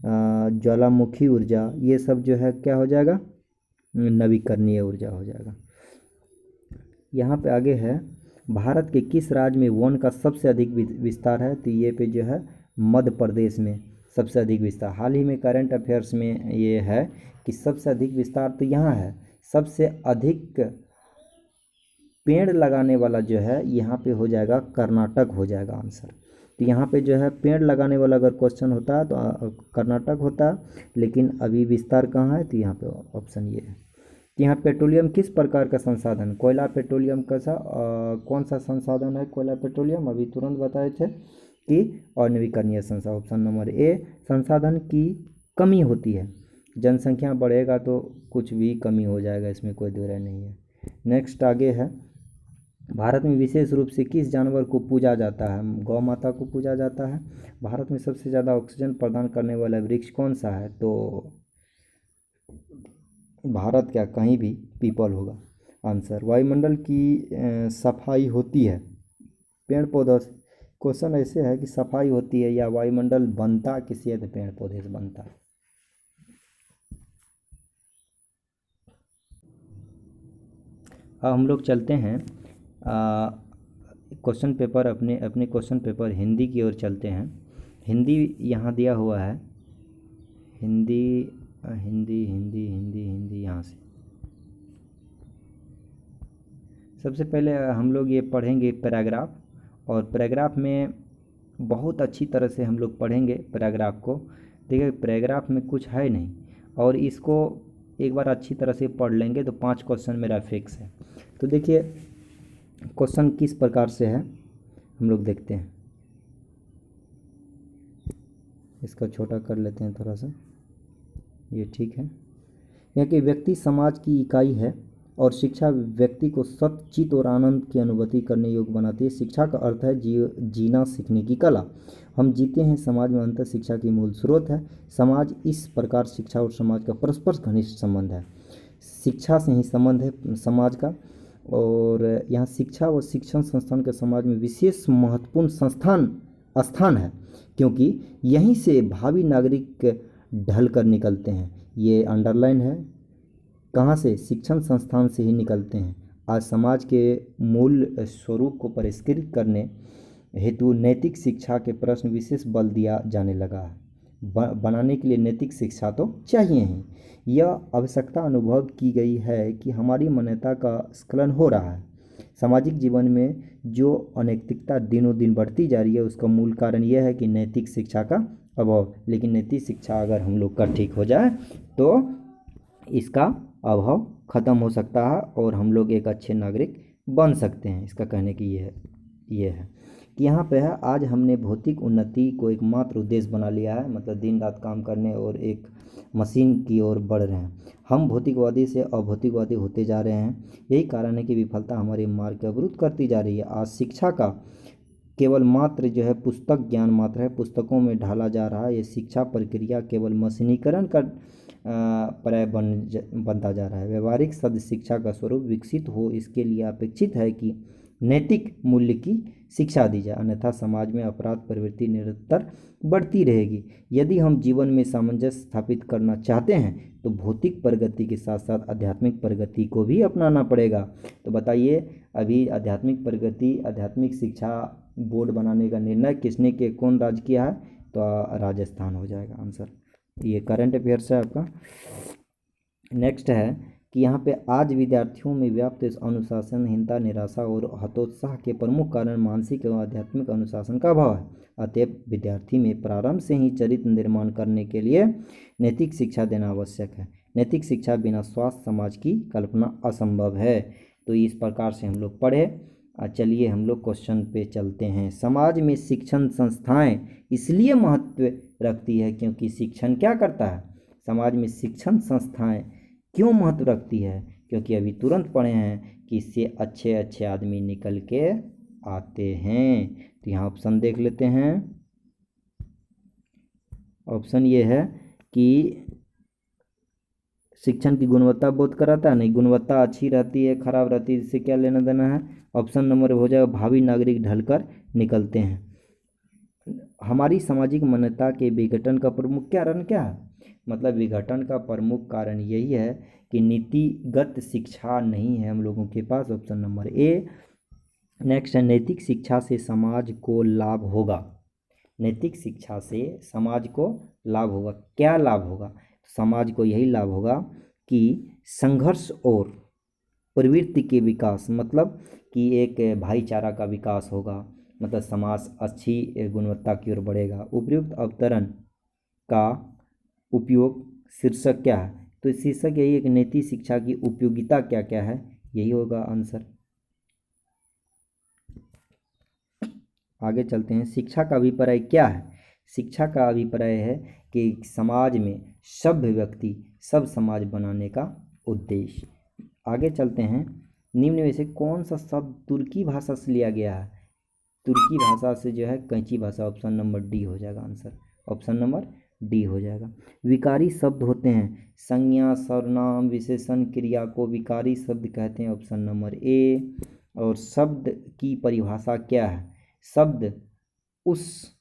ज्वालामुखी ऊर्जा, ये सब जो है क्या हो जाएगा, नवीकरणीय ऊर्जा हो जाएगा। यहाँ पे आगे है भारत के किस राज्य में वन का सबसे अधिक विस्तार है, तो ये पे जो है मध्य प्रदेश में सबसे अधिक विस्तार। हाल ही में करंट अफेयर्स में ये है कि सबसे अधिक विस्तार तो यहाँ है। सबसे अधिक पेड़ लगाने वाला जो है यहाँ पे हो जाएगा कर्नाटक हो जाएगा आंसर। तो यहाँ पे जो है पेड़ लगाने वाला अगर क्वेश्चन होता है तो कर्नाटक होता है, लेकिन अभी विस्तार कहाँ है, तो यहाँ पे ऑप्शन ये है। कि यहाँ पेट्रोलियम किस प्रकार का संसाधन, कोयला पेट्रोलियम कैसा कौन सा संसाधन है, कोयला पेट्रोलियम अभी तुरंत बताए थे कि अनवीकरणीय संसाधन। ऑप्शन नंबर ए संसाधन की कमी होती है, जनसंख्या बढ़ेगा तो कुछ भी कमी हो जाएगा, इसमें कोई दो राय नहीं है। नेक्स्ट आगे है भारत में विशेष रूप से किस जानवर को पूजा जाता है, गौ माता को पूजा जाता है। भारत में सबसे ज़्यादा ऑक्सीजन प्रदान करने वाला वृक्ष कौन सा है, तो भारत क्या कहीं भी पीपल होगा आंसर। वायुमंडल की सफाई होती है पेड़ पौधों से, क्वेश्चन ऐसे है कि सफाई होती है या वायुमंडल बनता किसी है, तो पेड़ पौधे से बनता है। अब हम लोग चलते हैं क्वेश्चन पेपर, अपने क्वेश्चन पेपर हिंदी की ओर चलते हैं। हिंदी यहाँ दिया हुआ है, हिंदी हिंदी हिंदी हिंदी हिंदी यहाँ से सबसे पहले हम लोग ये पढ़ेंगे पैराग्राफ, और पैराग्राफ में बहुत अच्छी तरह से हम लोग पढ़ेंगे पैराग्राफ को। देखिए पैराग्राफ में कुछ है नहीं, और इसको एक बार अच्छी तरह से पढ़ लेंगे तो 5 क्वेश्चन मेरा फिक्स है। तो देखिए क्वेश्चन किस प्रकार से है हम लोग देखते हैं। इसका छोटा कर लेते हैं थोड़ा सा, ये ठीक है। यह कि व्यक्ति समाज की इकाई है और शिक्षा व्यक्ति को सचित और आनंद की अनुभूति करने योग्य बनाती है। शिक्षा का अर्थ है जीना सीखने की कला। हम जीते हैं समाज में, अंतर शिक्षा की मूल स्रोत है। समाज इस प्रकार शिक्षा और समाज का परस्पर घनिष्ठ संबंध है, शिक्षा से ही संबंध है समाज का। और यहाँ शिक्षा व शिक्षण संस्थान के समाज में विशेष महत्वपूर्ण स्थान है, क्योंकि यहीं से भावी नागरिक ढल कर निकलते हैं। ये अंडरलाइन है, कहाँ से? शिक्षण संस्थान से ही निकलते हैं। आज समाज के मूल स्वरूप को परिष्कृत करने हेतु नैतिक शिक्षा के प्रश्न विशेष बल दिया जाने लगा है। बनाने के लिए नैतिक शिक्षा तो चाहिए ही। यह आवश्यकता अनुभव की गई है कि हमारी मान्यता का स्खलन हो रहा है। सामाजिक जीवन में जो अनैतिकता दिनों दिन बढ़ती जा रही है, उसका मूल कारण यह है कि नैतिक शिक्षा का अभाव। लेकिन नैतिक शिक्षा अगर हम लोग का ठीक हो जाए तो इसका अभाव ख़त्म हो सकता है और हम लोग एक अच्छे नागरिक बन सकते हैं। इसका कहने की ये है कि यहाँ पे है, आज हमने भौतिक उन्नति को एकमात्र उद्देश्य बना लिया है, मतलब दिन रात काम करने और एक मशीन की ओर बढ़ रहे हैं। हम भौतिकवादी से अभौतिकवादी होते जा रहे हैं। यही कारण है कि विफलता हमारे मार्ग को अवरुद्ध करती जा रही है। आज शिक्षा का केवल मात्र जो है पुस्तक ज्ञान मात्र है, पुस्तकों में ढाला जा रहा है। ये शिक्षा प्रक्रिया केवल मशीनीकरण का पर्याय बनता जा रहा है। व्यवहारिक शब्द शिक्षा का स्वरूप विकसित हो, इसके लिए अपेक्षित है कि नैतिक मूल्य की शिक्षा दी जाए, अन्यथा समाज में अपराध प्रवृत्ति निरंतर बढ़ती रहेगी। यदि हम जीवन में सामंजस्य स्थापित करना चाहते हैं तो भौतिक प्रगति के साथ साथ आध्यात्मिक प्रगति को भी अपनाना पड़ेगा। तो बताइए, अभी आध्यात्मिक प्रगति, आध्यात्मिक शिक्षा बोर्ड बनाने का निर्णय किसने के कौन राज्य किया है? तो राजस्थान हो जाएगा आंसर। ये करंट अफेयर्स है आपका। नेक्स्ट है कि यहाँ पे आज विद्यार्थियों में व्याप्त अनुशासनहीनता, निराशा और हतोत्साह के प्रमुख कारण मानसिक एवं आध्यात्मिक अनुशासन का अभाव है। अतएव विद्यार्थी में प्रारंभ से ही चरित्र निर्माण करने के लिए नैतिक शिक्षा देना आवश्यक है। नैतिक शिक्षा बिना स्वस्थ समाज की कल्पना असंभव है। तो इस प्रकार से हम लोग पढ़े। चलिए हम लोग क्वेश्चन पे चलते हैं। समाज में शिक्षण संस्थाएं इसलिए महत्व रखती है क्योंकि शिक्षण क्या करता है? समाज में शिक्षण संस्थाएं क्यों महत्व रखती है? क्योंकि अभी तुरंत पढ़े हैं कि इससे अच्छे अच्छे आदमी निकल के आते हैं। तो यहाँ ऑप्शन देख लेते हैं। ऑप्शन ये है कि शिक्षण की गुणवत्ता बहुत कराता है, नहीं गुणवत्ता अच्छी रहती है खराब रहती है, इससे क्या लेना देना है? ऑप्शन नंबर हो जाएगा भावी नागरिक ढलकर निकलते हैं। हमारी सामाजिक मान्यता के विघटन का प्रमुख कारण क्या है? मतलब विघटन का प्रमुख कारण यही है कि नीतिगत शिक्षा नहीं है हम लोगों के पास। Option number A. नेक्स्ट है, नैतिक शिक्षा से समाज को लाभ होगा। नैतिक शिक्षा से समाज को लाभ होगा। क्या लाभ होगा? समाज को यही लाभ होगा कि संघर्ष और प्रवृत्ति के विकास, मतलब कि एक भाईचारा का विकास होगा, मतलब समाज अच्छी गुणवत्ता की ओर बढ़ेगा। उपयुक्त अवतरण का उपयोग शीर्षक क्या है? तो शीर्षक यही है कि नैतिक शिक्षा की उपयोगिता क्या क्या है, यही होगा आंसर। आगे चलते हैं। शिक्षा का अभिप्राय क्या है? शिक्षा का अभिप्राय है कि समाज में सभ्य व्यक्ति सब समाज बनाने का उद्देश्य। आगे चलते हैं। निम्न में से कौन सा शब्द तुर्की भाषा से लिया गया है? तुर्की भाषा से जो है कैंची भाषा। ऑप्शन नंबर डी हो जाएगा आंसर। ऑप्शन नंबर डी हो जाएगा। विकारी शब्द होते हैं, संज्ञा, सर्वनाम, विशेषण, क्रिया को विकारी शब्द कहते हैं। ऑप्शन नंबर ए। और शब्द की परिभाषा क्या है? शब्द उस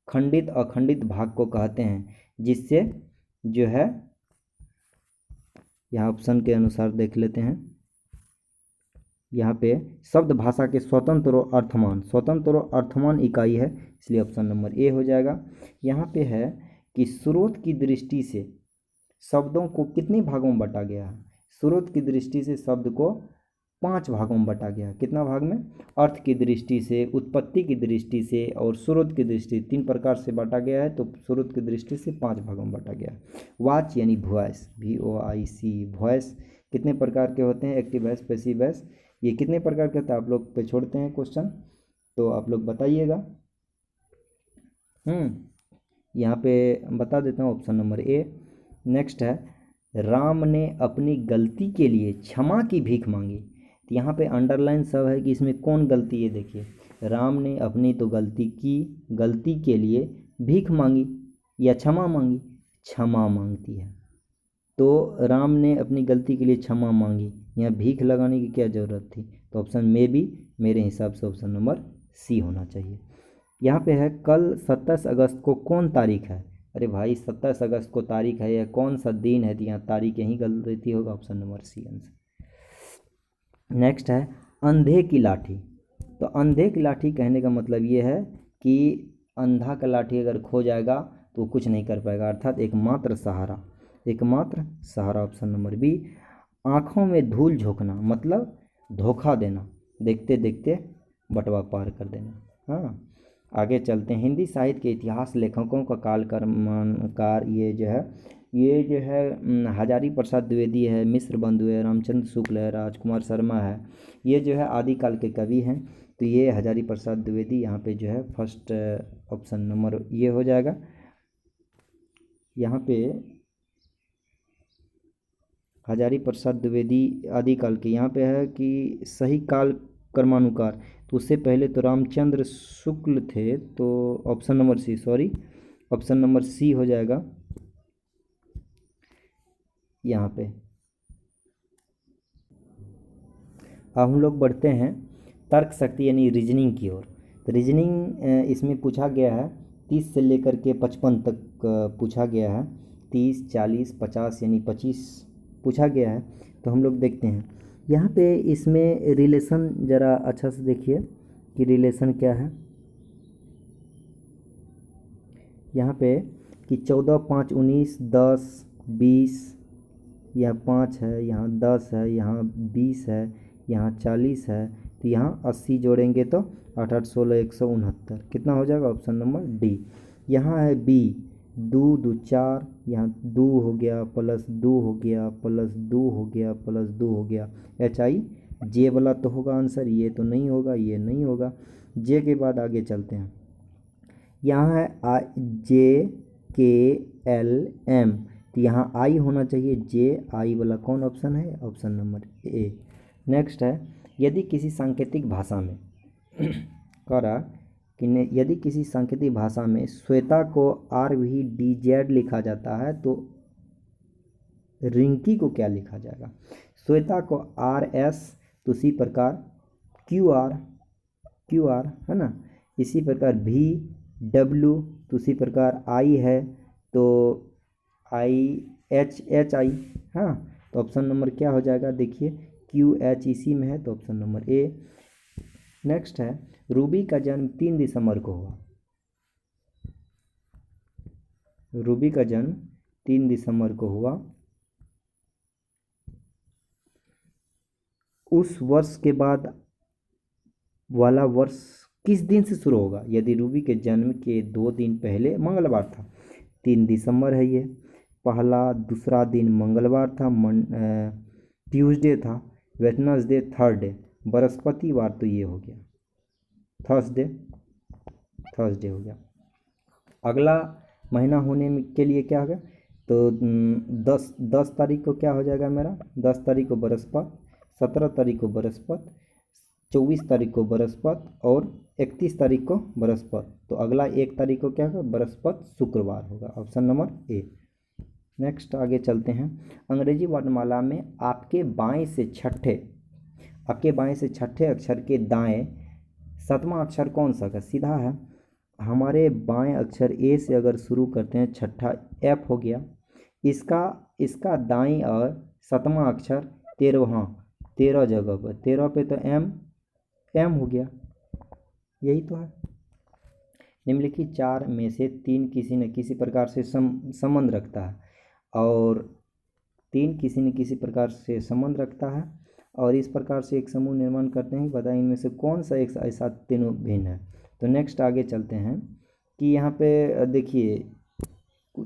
खंडित अखंडित भाग को कहते हैं जिससे जो है, यहाँ ऑप्शन के अनुसार देख लेते हैं। यहाँ पे शब्द भाषा के स्वतंत्र और अर्थमान इकाई है, इसलिए ऑप्शन नंबर ए हो जाएगा। यहाँ पे है कि स्रोत की दृष्टि से शब्दों को कितने भागों में बांटा गया है? स्रोत की दृष्टि से शब्द को 5 भागों में बांटा गया। कितना भाग में? अर्थ की दृष्टि से, उत्पत्ति की दृष्टि से और स्रोत की दृष्टि, 3 प्रकार से बांटा गया है। तो स्रोत की दृष्टि से 5 भागों में बांटा गया है। वाच यानी वॉइस, VOIC, वॉइस कितने प्रकार के होते हैं? एक्टिव वॉइस, पैसिव वॉइस, ये कितने प्रकार के होते हैं? आप लोग पे छोड़ते हैं क्वेश्चन, तो आप लोग बताइएगा। यहाँ पे बता देता हूँ, ऑप्शन नंबर ए। नेक्स्ट है, राम ने अपनी गलती के लिए क्षमा की भीख मांगी। तो यहाँ पे अंडरलाइन सब है कि इसमें कौन गलती है। देखिए, राम ने अपनी तो गलती की, गलती के लिए भीख मांगी या क्षमा मांगी? क्षमा मांगती है। तो राम ने अपनी गलती के लिए क्षमा मांगी, यहाँ भीख लगाने की क्या ज़रूरत थी? तो ऑप्शन में भी मेरे हिसाब से ऑप्शन नंबर सी होना चाहिए। यहाँ पे है कल 27 अगस्त को कौन तारीख है? अरे भाई 27 अगस्त को तारीख है, यह कौन सा दिन है? तो यहाँ तारीख यहीं गलती होगा, option number C answer. Next है अंधे की लाठी। तो अंधे की लाठी कहने का मतलब ये है कि अंधा का लाठी अगर खो जाएगा तो वो कुछ नहीं कर पाएगा, अर्थात एकमात्र सहारा, एकमात्र सहारा ऑप्शन नंबर बी। आँखों में धूल झोंकना मतलब धोखा देना, देखते देखते बटवा पार कर देना। हाँ, आगे चलते हैं। हिंदी साहित्य के इतिहास लेखकों का कालक्रमणकार ये जो है हजारी प्रसाद द्विवेदी है, मिश्र बंधु है, रामचंद्र शुक्ल है, राजकुमार शर्मा है, ये जो है आदिकाल के कवि हैं। तो ये हजारी प्रसाद द्विवेदी यहाँ पे जो है फर्स्ट ऑप्शन नंबर ये हो जाएगा। यहाँ पे हजारी प्रसाद द्विवेदी आदिकाल के, यहाँ पे है कि सही काल कर्मानुकार, तो उससे पहले तो रामचंद्र शुक्ल थे, तो option number C, sorry option number C हो जाएगा यहाँ पे। अब हम लोग बढ़ते हैं तर्क शक्ति यानी रीजनिंग की ओर। तो रीजनिंग इसमें पूछा गया है 30 से लेकर के 55 तक पूछा गया है, 30, 40, 50 यानी 25 पूछा गया है। तो हम लोग देखते हैं यहाँ पे इसमें रिलेशन ज़रा अच्छा से देखिए कि रिलेशन क्या है। यहाँ पे कि 14, 5, 19, 10, 20, यहाँ 5 है, यहाँ 10 है, यहाँ 20 है, यहाँ 40 है, तो यहाँ 80 जोड़ेंगे तो 8, 8, 16, 169 कितना हो जाएगा? Option number D. यहाँ है बी, 2, 2, 4, यहाँ 2 हो गया, प्लस 2 हो गया, प्लस 2 हो गया, प्लस 2 हो गया, एच आई जे वाला तो होगा आंसर, ये तो नहीं होगा, ये नहीं होगा। जे के बाद आगे चलते हैं। यहाँ है आई जे के एल एम, तो यहाँ आई होना चाहिए, जे आई वाला कौन ऑप्शन है? Option number A. नेक्स्ट है यदि किसी सांकेतिक भाषा में कह रहा कि यदि किसी सांकेतिक भाषा में श्वेता को RVDZ लिखा जाता है तो रिंकी को क्या लिखा जाएगा? श्वेता को RS, तो उसी प्रकार QR है ना, इसी प्रकार VW, तो उसी प्रकार I है तो HI। हाँ, तो ऑप्शन नंबर क्या हो जाएगा? देखिए QH इसी में है, तो ऑप्शन नंबर ए। नेक्स्ट है रूबी का जन्म 3 दिसंबर को हुआ। रूबी का जन्म 3 दिसंबर को हुआ। उस वर्ष के बाद वाला वर्ष किस दिन से शुरू होगा? यदि रूबी के जन्म के 2 दिन पहले मंगलवार था, 3 दिसंबर है ये, पहला दूसरा दिन मंगलवार था, ट्यूसडे था, वेडनेसडे थर्ड डे, बृहस्पतिवार तो ये हो गया, थर्सडे हो गया। अगला महीना होने के लिए क्या होगा? तो 10 तारीख को क्या हो जाएगा मेरा? 10 तारीख को बृहस्पति, 17 तारीख को बृहस्पति, 24 तारीख को बृहस्पति और 31 तारीख को बृहस्पति। तो अगला 1 तारीख को क्या होगा? बृहस्पति शुक्रवार होगा, ऑप्शन नंबर ए। नेक्स्ट आगे चलते हैं। अंग्रेजी वर्णमाला में आपके बाएं से छठे अक्षर के दाएं 7वां अक्षर कौन सा का? सीधा है, हमारे बाएं अक्षर ए से अगर शुरू करते हैं, छठा एफ हो गया, इसका दाएं और 7वां अक्षर 13 जगह पर, 13 पे तो एम हो गया, यही तो है। निम्नलिखित 4 में से 3 किसी न किसी प्रकार से संबंध रखता है, और 3 किसी न किसी प्रकार से संबंध रखता है और इस प्रकार से एक समूह निर्माण करते हैं। बताएं इनमें से कौन सा एक ऐसा तीनों भिन्न है? तो नेक्स्ट आगे चलते हैं कि यहाँ पे देखिए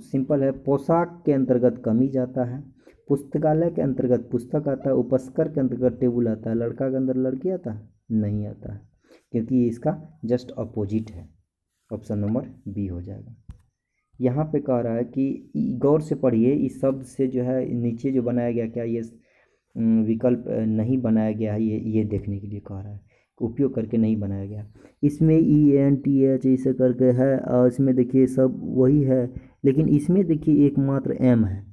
सिंपल है। पोशाक के अंतर्गत कमीज आता है, पुस्तकालय के अंतर्गत पुस्तक आता है, उपस्कर के अंतर्गत टेबल आता है, लड़का के अंदर लड़की आता है? नहीं आता है, क्योंकि इसका जस्ट अपोजिट है, ऑप्शन नंबर बी हो जाएगा। यहाँ पे कह रहा है कि गौर से पढ़िए, इस शब्द से जो है नीचे जो बनाया गया, क्या ये विकल्प नहीं बनाया गया है, ये देखने के लिए कह रहा है, उपयोग करके नहीं बनाया गया। इसमें ENTH ऐसे करके है और इसमें देखिए सब वही है, लेकिन इसमें देखिए एकमात्र M है,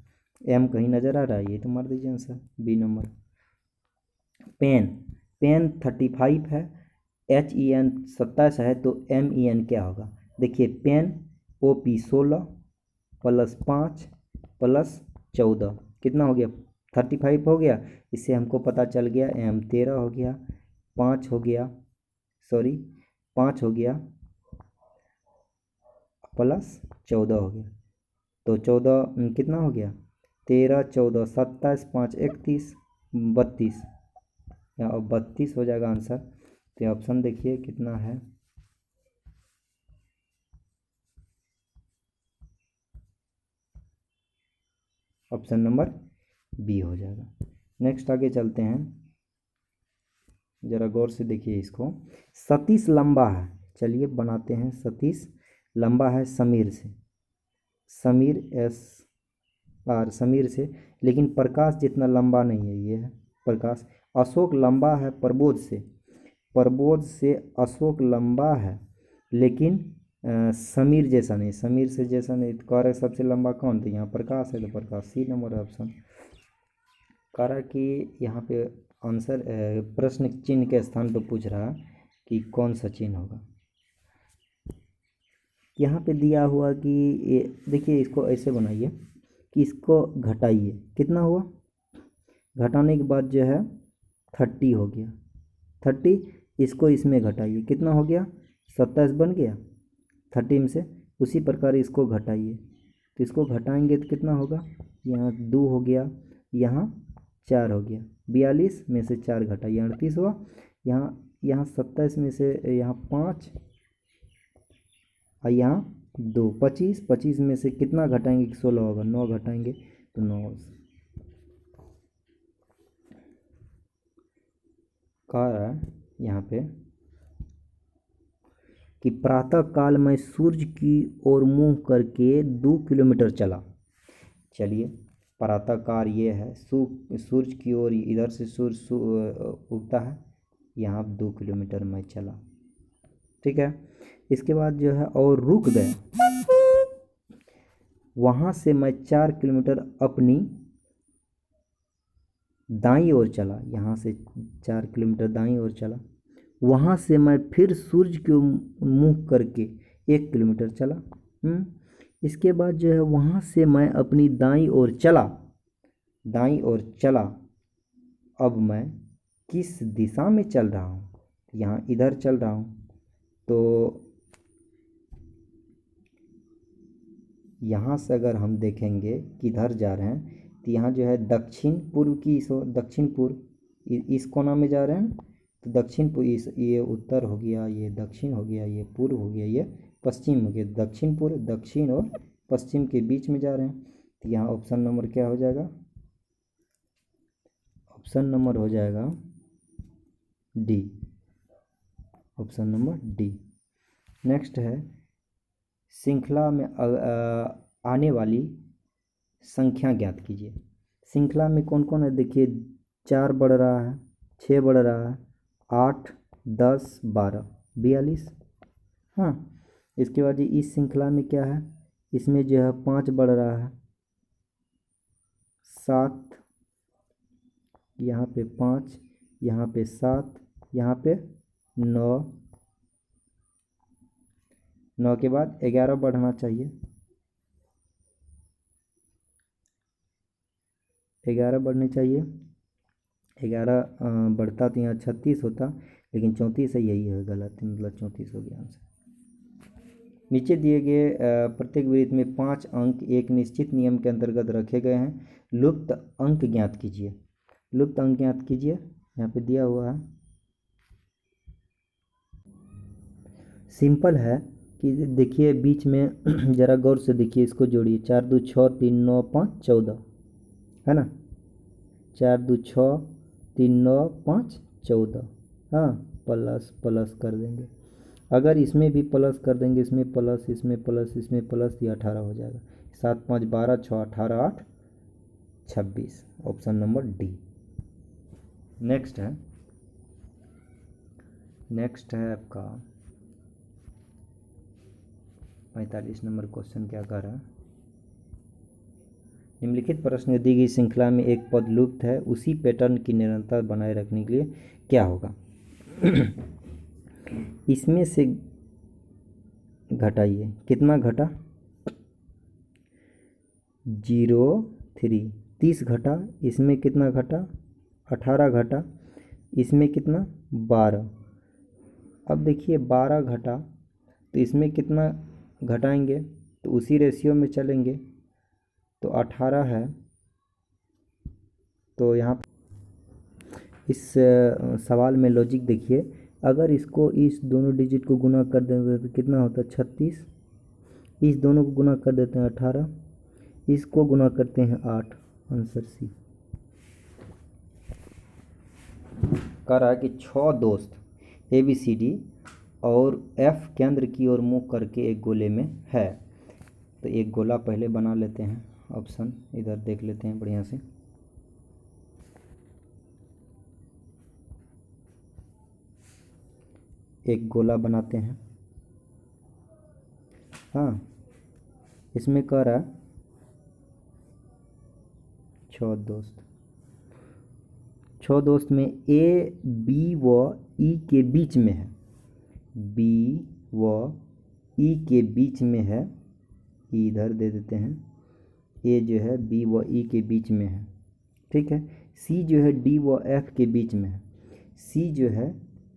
एम कहीं नज़र आ रहा है? ये तो मार दीजिए answer B number. Pen, pen 35 है, एच ई एन 27 है, तो एम ई एन क्या होगा? देखिए pen O P 16 plus 5 plus 14 कितना हो गया? 35 हो गया। इससे हमको पता चल गया एम 13 हो गया, 5 हो गया, सॉरी 5 हो गया प्लस 14 हो गया, तो 14 कितना हो गया? 13 14 27 5 31 32, यहाँ 32 हो जाएगा आंसर। तो ऑप्शन देखिए कितना है, ऑप्शन नंबर बी हो जाएगा। नेक्स्ट आगे चलते हैं, ज़रा गौर से देखिए इसको। सतीश लंबा है, चलिए बनाते हैं। सतीश लंबा है समीर से, समीर एस आर समीर से, लेकिन प्रकाश जितना लंबा नहीं है, ये है प्रकाश। अशोक लंबा है प्रबोध से, प्रबोध से अशोक लंबा है, लेकिन समीर जैसा नहीं, समीर से जैसा नहीं। तो कह रहे सबसे लंबा कौन? तो यहाँ प्रकाश है, तो प्रकाश सी नंबर ऑप्शन। कह रहा कि यहाँ पे आंसर प्रश्न चिन्ह के स्थान पर पूछ रहा कि कौन सा चिन्ह होगा। यहाँ पे दिया हुआ कि ये देखिए, इसको ऐसे बनाइए कि इसको घटाइए, कितना हुआ? घटाने के बाद जो है 30 हो गया, 30, इसको इसमें घटाइए, कितना हो गया? 27 बन गया 30 में से। उसी प्रकार इसको घटाइए, तो इसको घटाएंगे तो कितना होगा? यहाँ 2 हो गया, यहाँ 4 हो गया, 42 में से 4 घटाइए 38 हुआ। यहाँ यहाँ 27 में से यहाँ 5 और यहाँ 2, 25, 25 में से कितना घटाएंगे कि 16 होगा? 9 घटाएंगे तो 9। कह रहा है यहाँ पे कि प्रातः काल में सूर्य की ओर मुंह करके 2 किलोमीटर चला। चलिए प्रातः काल ये है, सूर्य की ओर, इधर से सूर्य उगता है, यहाँ 2 किलोमीटर मैं चला, ठीक है। इसके बाद जो है और रुक गया, वहाँ से मैं 4 किलोमीटर अपनी दाईं ओर चला, यहाँ से 4 किलोमीटर दाईं ओर चला। वहाँ से मैं फिर सूर्य के मुँह करके 1 किलोमीटर चला। इसके बाद जो है वहाँ से मैं अपनी दाईं ओर चला, दाईं ओर चला। अब मैं किस दिशा में चल रहा हूँ? यहाँ इधर चल रहा हूँ, तो यहाँ से अगर हम देखेंगे किधर जा रहे हैं, तो यहाँ जो है दक्षिण पूर्व की दक्षिण पूर्व इस कोना में जा रहे हैं, तो दक्षिण पूर्व, इस ये उत्तर हो गया, ये दक्षिण हो गया, ये पूर्व हो गया, ये पश्चिम हो गया। दक्षिण पूर्व, दक्षिण और पश्चिम के बीच में जा रहे हैं, तो यहाँ ऑप्शन नंबर क्या हो जाएगा? ऑप्शन नंबर हो जाएगा D, option number D. Next है श्रृंखला में आने वाली संख्या ज्ञात कीजिए। श्रृंखला में कौन कौन है? देखिए 4 बढ़ रहा है, 6 बढ़ रहा है, 8 10 12 42। हाँ, इसके बाद इस श्रृंखला में क्या है? इसमें जो है 5 बढ़ रहा है, 7, यहाँ पे 5, यहाँ पे 7, यहाँ पे 9, 9 के बाद 11 बढ़ना चाहिए, 11 बढ़ने चाहिए। 11 बढ़ता तो यहाँ 36 होता, लेकिन 34 है, यही है गलत, मतलब 34 हो गया आंसर। नीचे दिए गए प्रत्येक वृत्त में 5 अंक एक निश्चित नियम के अंतर्गत रखे गए हैं। लुप्त अंक ज्ञात कीजिए, लुप्त अंक ज्ञात कीजिए, यहाँ पे दिया हुआ है। सिंपल है कि देखिए बीच में ज़रा गौर से देखिए, इसको जोड़िए, 4 2 6 3 9 5 14, है ना? 4 2 6 3 9 5 14, हाँ, प्लस प्लस कर देंगे। अगर इसमें भी प्लस कर देंगे, इसमें प्लस, इसमें प्लस, इसमें प्लस, ये 18 हो जाएगा। 7 5 12 6 18 8 26, ऑप्शन नंबर डी। नेक्स्ट है, नेक्स्ट है आपका 45 नंबर क्वेश्चन। क्या कर रहा है? निम्नलिखित प्रश्न दी गई श्रृंखला में एक पद लुप्त है, उसी पैटर्न की निरंतरता बनाए रखने के लिए क्या होगा? इसमें से घटाइए, कितना घटा? 0 3, 30 घटा, इसमें कितना घटा? 18 घटा, इसमें कितना? 12। अब देखिए 12 घटा तो इसमें कितना घटाएंगे? तो उसी रेशियो में चलेंगे, तो 18 है, तो यहाँ इस सवाल में लॉजिक देखिए, अगर इसको इस दोनों डिजिट को गुना कर देंगे तो कितना होता है? 36। इस दोनों को गुना कर देते हैं 18, इसको गुना करते हैं 8। Answer C. कह रहा है कि 6 दोस्त ABCD और F केंद्र की ओर मुँह करके एक गोले में है। तो एक गोला पहले बना लेते हैं, ऑप्शन इधर देख लेते हैं बढ़िया से। एक गोला बनाते हैं। हाँ, इसमें कह रहा है 6 दोस्त। 6 दोस्त में A B व E के बीच में है, B व E के बीच में है, E इधर दे देते हैं, A जो है B व E के बीच में है, ठीक है। C जो है D व F के बीच में है, C जो है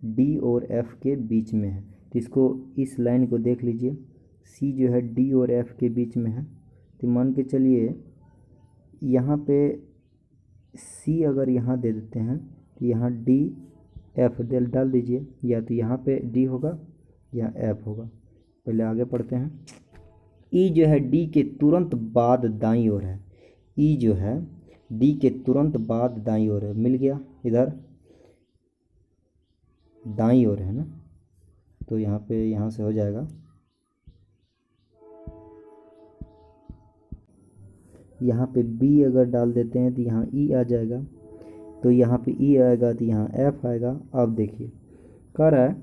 D और F के बीच में है। तो इसको, इस लाइन को देख लीजिए, C जो है D और F के बीच में है, तो मान के चलिए यहाँ पे C अगर यहाँ दे देते हैं तो यहाँ D F डाल दीजिए, या तो यहाँ पे D होगा या F होगा। पहले आगे पढ़ते हैं। E जो है D के तुरंत बाद दाईं ओर है, E जो है D के तुरंत बाद दाईं ओर है, मिल गया, इधर दाईं ओर है ना, तो यहाँ पे यहाँ से हो जाएगा, यहाँ पे B अगर डाल देते हैं तो यहाँ E आ जाएगा, तो यहाँ पे E आएगा तो यहाँ F आएगा। अब देखिए कह रहा है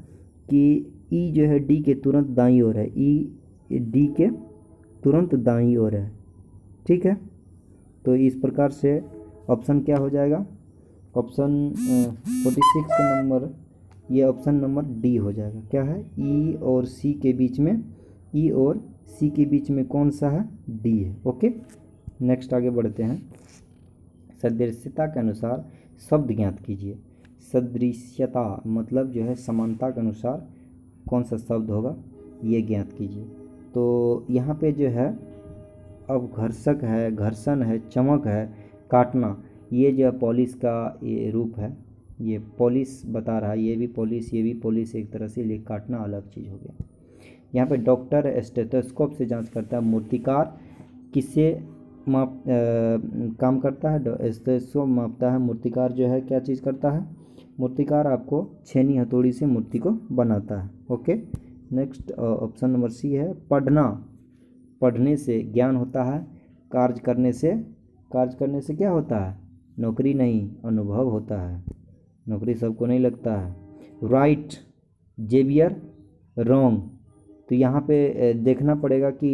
कि E जो है D के तुरंत दाईं ओर है, E D के तुरंत दाईं ओर है, ठीक है। तो इस प्रकार से ऑप्शन क्या हो जाएगा? ऑप्शन 46 का नंबर, ये ऑप्शन नंबर डी हो जाएगा। क्या है? E और C के बीच में, E और C के बीच में कौन सा है? D है। ओके, नेक्स्ट आगे बढ़ते हैं। सदृश्यता के अनुसार शब्द ज्ञात कीजिए। सदृश्यता मतलब जो है समानता के अनुसार कौन सा शब्द होगा, ये ज्ञात कीजिए। तो यहाँ पे जो है अब घर्षक है, घर्षण है, चमक है, काटना, ये जो है पॉलिश का ये रूप है, ये पॉलिश बता रहा है, ये भी पॉलिश, ये भी पॉलिश, एक तरह से, लेकिन काटना अलग चीज़ हो गया। यहाँ पे डॉक्टर स्टेथोस्कोप से जांच करता है। मूर्तिकार किससे काम करता है? स्टेथोस्कोप मापता है। मूर्तिकार जो है क्या चीज़ करता है? मूर्तिकार आपको छेनी हथौड़ी से मूर्ति को बनाता है। Okay, next option number C है। पढ़ना, पढ़ने से ज्ञान होता है, कार्य करने से क्या होता है? नौकरी नहीं, अनुभव होता है। नौकरी सबको नहीं लगता है। राइट, जेवियर, रॉन्ग, तो यहाँ पे देखना पड़ेगा कि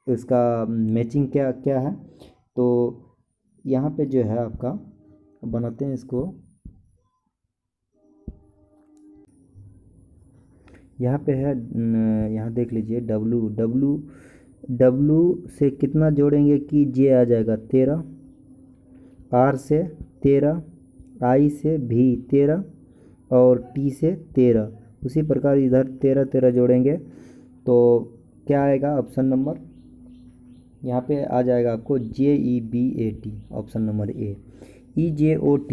इसका मैचिंग क्या क्या है। तो यहाँ पे जो है आपका बनाते हैं इसको, यहाँ पे है, यहाँ देख लीजिए, डब्लू से कितना जोड़ेंगे कि जे आ जाएगा 13, आर से 13, आई से भी 13 और टी से 13। उसी प्रकार इधर 13 13 जोड़ेंगे तो क्या आएगा? ऑप्शन नंबर यहाँ पे आ जाएगा आपको JEBAT, ऑप्शन नंबर ए। EJOT,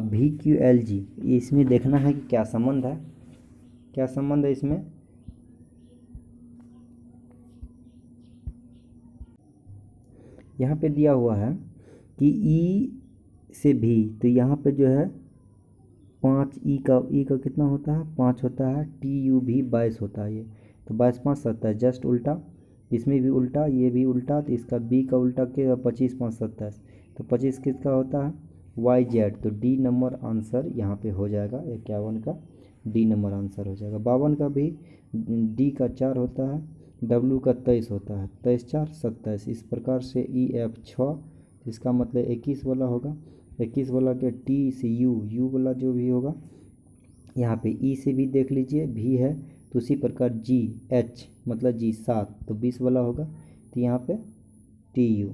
VQLG, इसमें देखना है कि क्या संबंध है, क्या संबंध है इसमें। यहाँ पे दिया हुआ है कि E से भी, तो यहाँ पे जो है 5, E का कितना होता है? 5 होता है। TU भी 22 होता है, ये तो 22 5 70, जस्ट उल्टा, इसमें भी उल्टा, ये भी उल्टा, तो इसका B का उल्टा के 25 5 27, तो 25 किसका होता है? YZ। तो डी नंबर आंसर यहाँ पे हो जाएगा। 51 का डी नंबर आंसर हो जाएगा। 52 का भी D का 4 होता है, डब्लू का 23 होता है, 23 4 27। इस प्रकार से ई एफ 6, इसका मतलब 21 वाला होगा। 21 वाला के टी से यू वाला जो भी होगा, यहाँ पे ई से भी देख लीजिए भी है, तो उसी प्रकार जी एच मतलब जी 7, तो 20 वाला होगा। तो यहाँ पे टी यू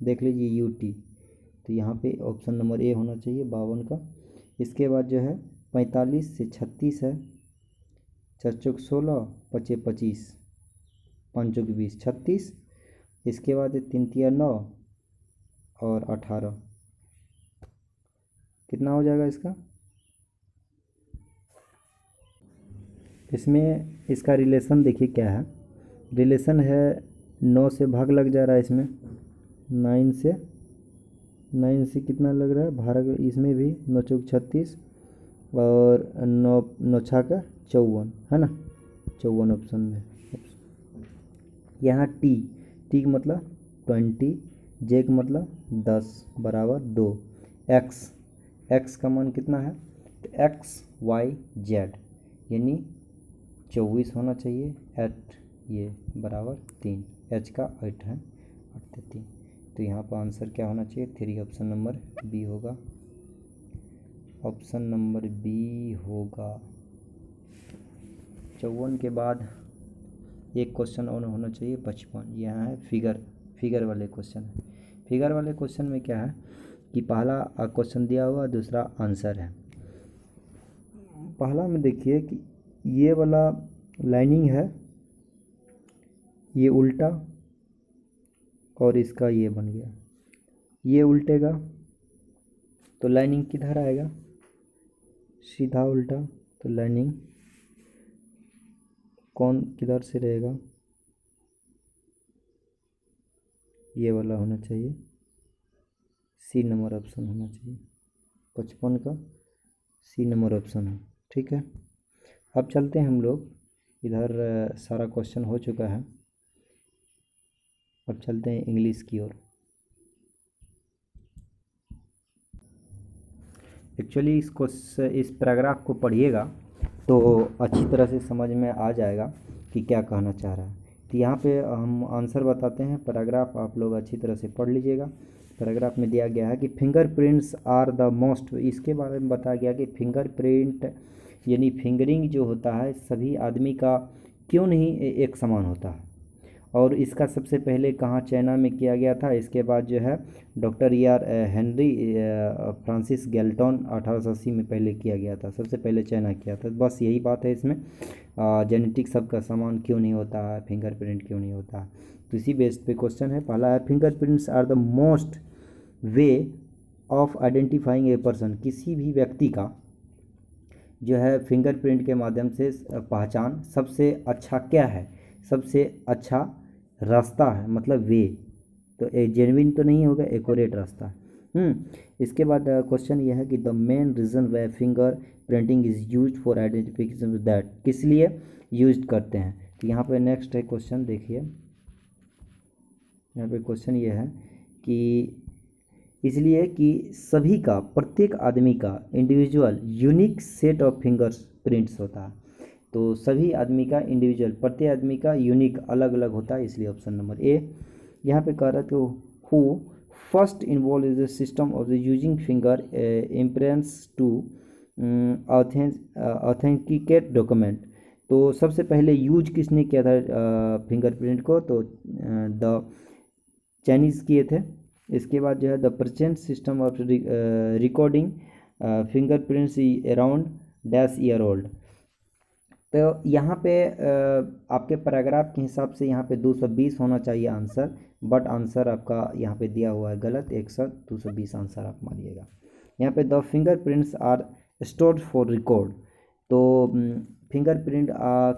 देख लीजिए, यू टी, तो यहाँ पे ऑप्शन नंबर ए होना चाहिए 52 का। इसके बाद जो है 45 से 36 है, 4 चौक 16, 5 25, 5 चौक 20, 36। इसके बाद 3 तिया 9 और 18, कितना हो जाएगा इसका? इसमें इसका रिलेशन देखिए क्या है, रिलेशन है 9 से भाग लग जा रहा है इसमें, 9 से कितना लग रहा है भाग, इसमें भी 9 चौक 36 और 9 छक्का 54 है ना, 54 ऑप्शन में। यहाँ टी का मतलब 20, जे का मतलब 10 बराबर 2, एक्स का मान कितना है, तो एक्स वाई जेड यानी 24 होना चाहिए, एट ये बराबर 3, एच का 8 है 8 3, तो यहाँ पर आंसर क्या होना चाहिए 3, ऑप्शन नंबर बी होगा, ऑप्शन नंबर बी होगा। 54 के बाद एक क्वेश्चन और होना चाहिए 55, यहाँ है फिगर वाले क्वेश्चन है। फिगर वाले क्वेश्चन में क्या है कि पहला क्वेश्चन दिया हुआ, दूसरा आंसर है। पहला में देखिए कि ये वाला लाइनिंग है, ये उल्टा और इसका ये बन गया, ये उल्टेगा तो लाइनिंग किधर आएगा, सीधा उल्टा, तो लाइनिंग कौन किधर से रहेगा, ये वाला होना चाहिए, सी नंबर ऑप्शन होना चाहिए, 55 का सी नंबर ऑप्शन है। ठीक है, अब चलते हैं हम लोग इधर, सारा क्वेश्चन हो चुका है, अब चलते हैं इंग्लिश की ओर। एक्चुअली इस पैराग्राफ को पढ़िएगा तो अच्छी तरह से समझ में आ जाएगा कि क्या कहना चाह रहा है। तो यहाँ पे हम आंसर बताते हैं, पैराग्राफ आप लोग अच्छी तरह से पढ़ लीजिएगा। पैराग्राफ में दिया गया है कि फिंगरप्रिंट्स आर द मोस्ट, इसके बारे में बताया गया कि फिंगरप्रिंट यानी फिंगरिंग जो होता है सभी आदमी का क्यों नहीं एक समान होता है, और इसका सबसे पहले कहाँ चाइना में किया गया था। इसके बाद जो है डॉक्टर हेनरी फ्रांसिस गैल्टन 1880 में पहले किया गया था, सबसे पहले चाइना किया था। बस यही बात है इसमें, जेनेटिक सबका समान क्यों नहीं होता है, फिंगरप्रिंट क्यों नहीं होता है, तो इसी बेस पे क्वेश्चन है। पहला है fingerprints are the most way of identifying a person, किसी भी व्यक्ति का जो है फिंगरप्रिंट के माध्यम से पहचान सबसे अच्छा क्या है, सबसे अच्छा रास्ता है, मतलब वे, तो जेन्युइन तो नहीं होगा, एक्यूरेट रास्ता है। इसके बाद क्वेश्चन यह है कि the main reason way finger printing is use for identification that, किस लिए यूज करते हैं। तो यहाँ पे नेक्स्ट है क्वेश्चन, देखिए यहाँ पे क्वेश्चन ये है कि इसलिए कि सभी का, प्रत्येक आदमी का individual unique set of fingers prints होता है, तो सभी आदमी का इंडिविजुअल, प्रत्येक आदमी का यूनिक अलग अलग होता है, इसलिए ऑप्शन नंबर ए। यहाँ पे कह रहा है तो who first involve is the system of the using finger imprints to authenticate document, तो सबसे पहले यूज किसने किया था फिंगरप्रिंट को, तो द चाइनीज़ किए थे। इसके बाद जो है the present system of recording fingerprints around dash year old, तो यहाँ पे आपके पैराग्राफ के हिसाब से यहाँ पे 220 होना चाहिए आंसर, बट आंसर आपका यहाँ पे दिया हुआ है गलत, 220 आंसर आप मानिएगा। यहाँ पे the fingerprints are stored for record, तो फिंगरप्रिंट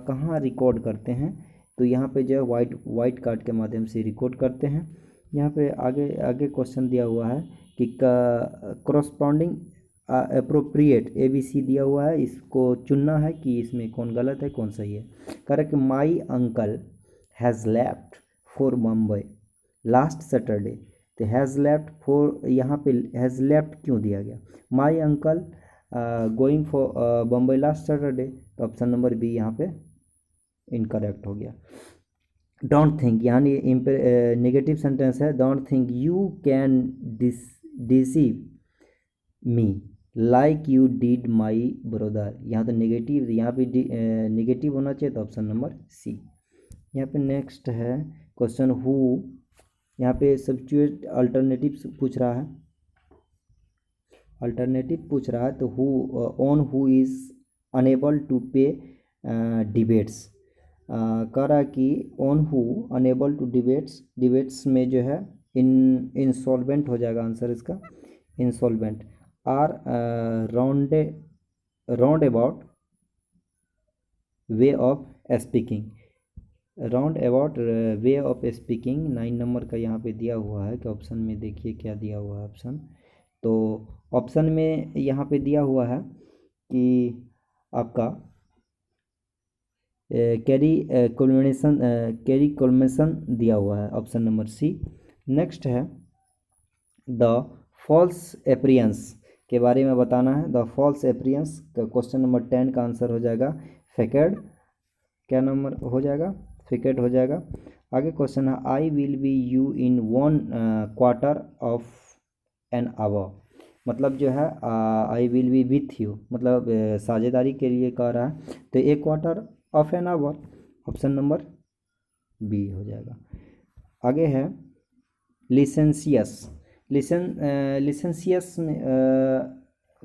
कहाँ रिकॉर्ड करते हैं, तो यहाँ पे जो है वाइट कार्ड के माध्यम से रिकॉर्ड करते हैं। यहाँ पे आगे आगे क्वेश्चन दिया हुआ है कि करस्पॉन्डिंग अप्रोप्रिएट ABC दिया हुआ है, इसको चुनना है कि इसमें कौन गलत है कौन सही है। कह रहा है कि my uncle has left for Mumbai last Saturday, तो हैज़ लेफ्ट फॉर, यहाँ पे हैज़ लेफ्ट क्यों दिया गया, my uncle going for Bombay last Saturday, तो ऑप्शन नंबर बी यहाँ पे इनकरेक्ट हो गया। डोंट थिंक, यानी नेगेटिव सेंटेंस है, don't think you can deceive me like you did my brother. यहाँ तो नेगेटिव, यहाँ पे नेगेटिव होना चाहिए, तो ऑप्शन नंबर सी। यहाँ पे नेक्स्ट है क्वेश्चन हु, यहाँ पे सब्स्टिट्यूट अल्टरनेटिव पूछ रहा है, अल्टरनेटिव पूछ रहा है, तो who, on who is unable to pay debts, कह रहा है कि on who unable to debts, debts में जो है इंसॉल्वेंट हो जाएगा आंसर इसका, insolvent. Are roundabout way of speaking, roundabout way of speaking 9 number का यहाँ पे दिया हुआ है कि ऑप्शन में देखिए क्या दिया हुआ है ऑप्शन। तो ऑप्शन में यहाँ पे दिया हुआ है कि आपका कैरी कोलमेशन दिया हुआ है, ऑप्शन नंबर सी। नेक्स्ट है द फॉल्स एप्रियंस के बारे में बताना है, द फॉल्स एप्रियंस का क्वेश्चन नंबर 10 का आंसर हो जाएगा फेकेड, क्या नंबर हो जाएगा, फेकेड हो जाएगा। आगे क्वेश्चन है I will be you in 1/4 of an hour, मतलब जो है I will be with you, मतलब साझेदारी के लिए कह रहा है, तो 1/4 of an hour, option number B हो जाएगा। आगे है लिसेंसियस, लिसेंसियस में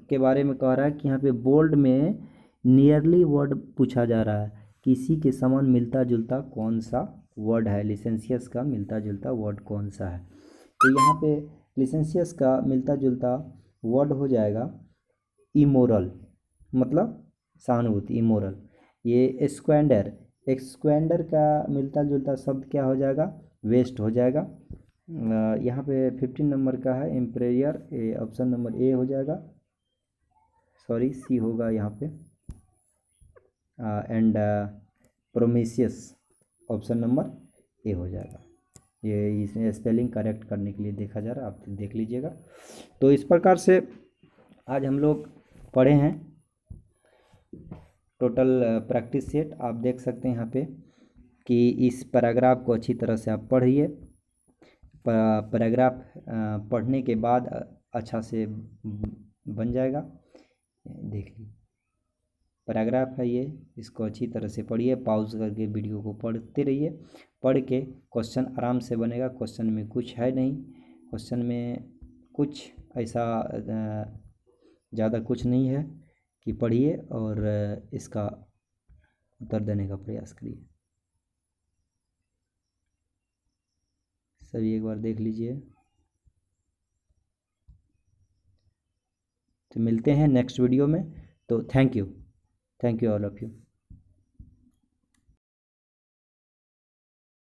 के बारे में कह रहा है कि यहाँ पे बोल्ड में नियरली वर्ड पूछा जा रहा है, किसी के समान मिलता जुलता कौन सा वर्ड है, लिसेंसियस का मिलता जुलता वर्ड कौन सा है, तो यहाँ पे लिसेंसियस का मिलता जुलता वर्ड हो जाएगा इमोरल, मतलब सहानुभूति, इमोरल। ये स्क्वेंडर, स्क्वेंडर का मिलता जुलता शब्द क्या हो जाएगा, वेस्ट हो जाएगा। यहाँ पे 15 नंबर का है एम्प्रेयर, ऑप्शन नंबर ए हो जाएगा, सॉरी सी होगा यहाँ पे, एंड प्रोमिसियस ऑप्शन नंबर ए हो जाएगा। ये इसमें स्पेलिंग करेक्ट करने के लिए देखा जा रहा है, आप देख लीजिएगा। तो इस प्रकार से आज हम लोग पढ़े हैं टोटल प्रैक्टिस सेट, आप देख सकते हैं यहाँ पे कि इस पैराग्राफ को अच्छी तरह से आप पढ़िए, पैराग्राफ पढ़ने के बाद अच्छा से बन जाएगा। देख लीजिए पैराग्राफ है ये, इसको अच्छी तरह से पढ़िए, पॉज करके वीडियो को पढ़ते रहिए, पढ़ के क्वेश्चन आराम से बनेगा। क्वेश्चन में कुछ है नहीं, क्वेश्चन में कुछ ऐसा ज़्यादा कुछ नहीं है कि पढ़िए और इसका उत्तर देने का प्रयास करिए। सभी एक बार देख लीजिए। तो मिलते हैं नेक्स्ट वीडियो में, तो thank you all of you.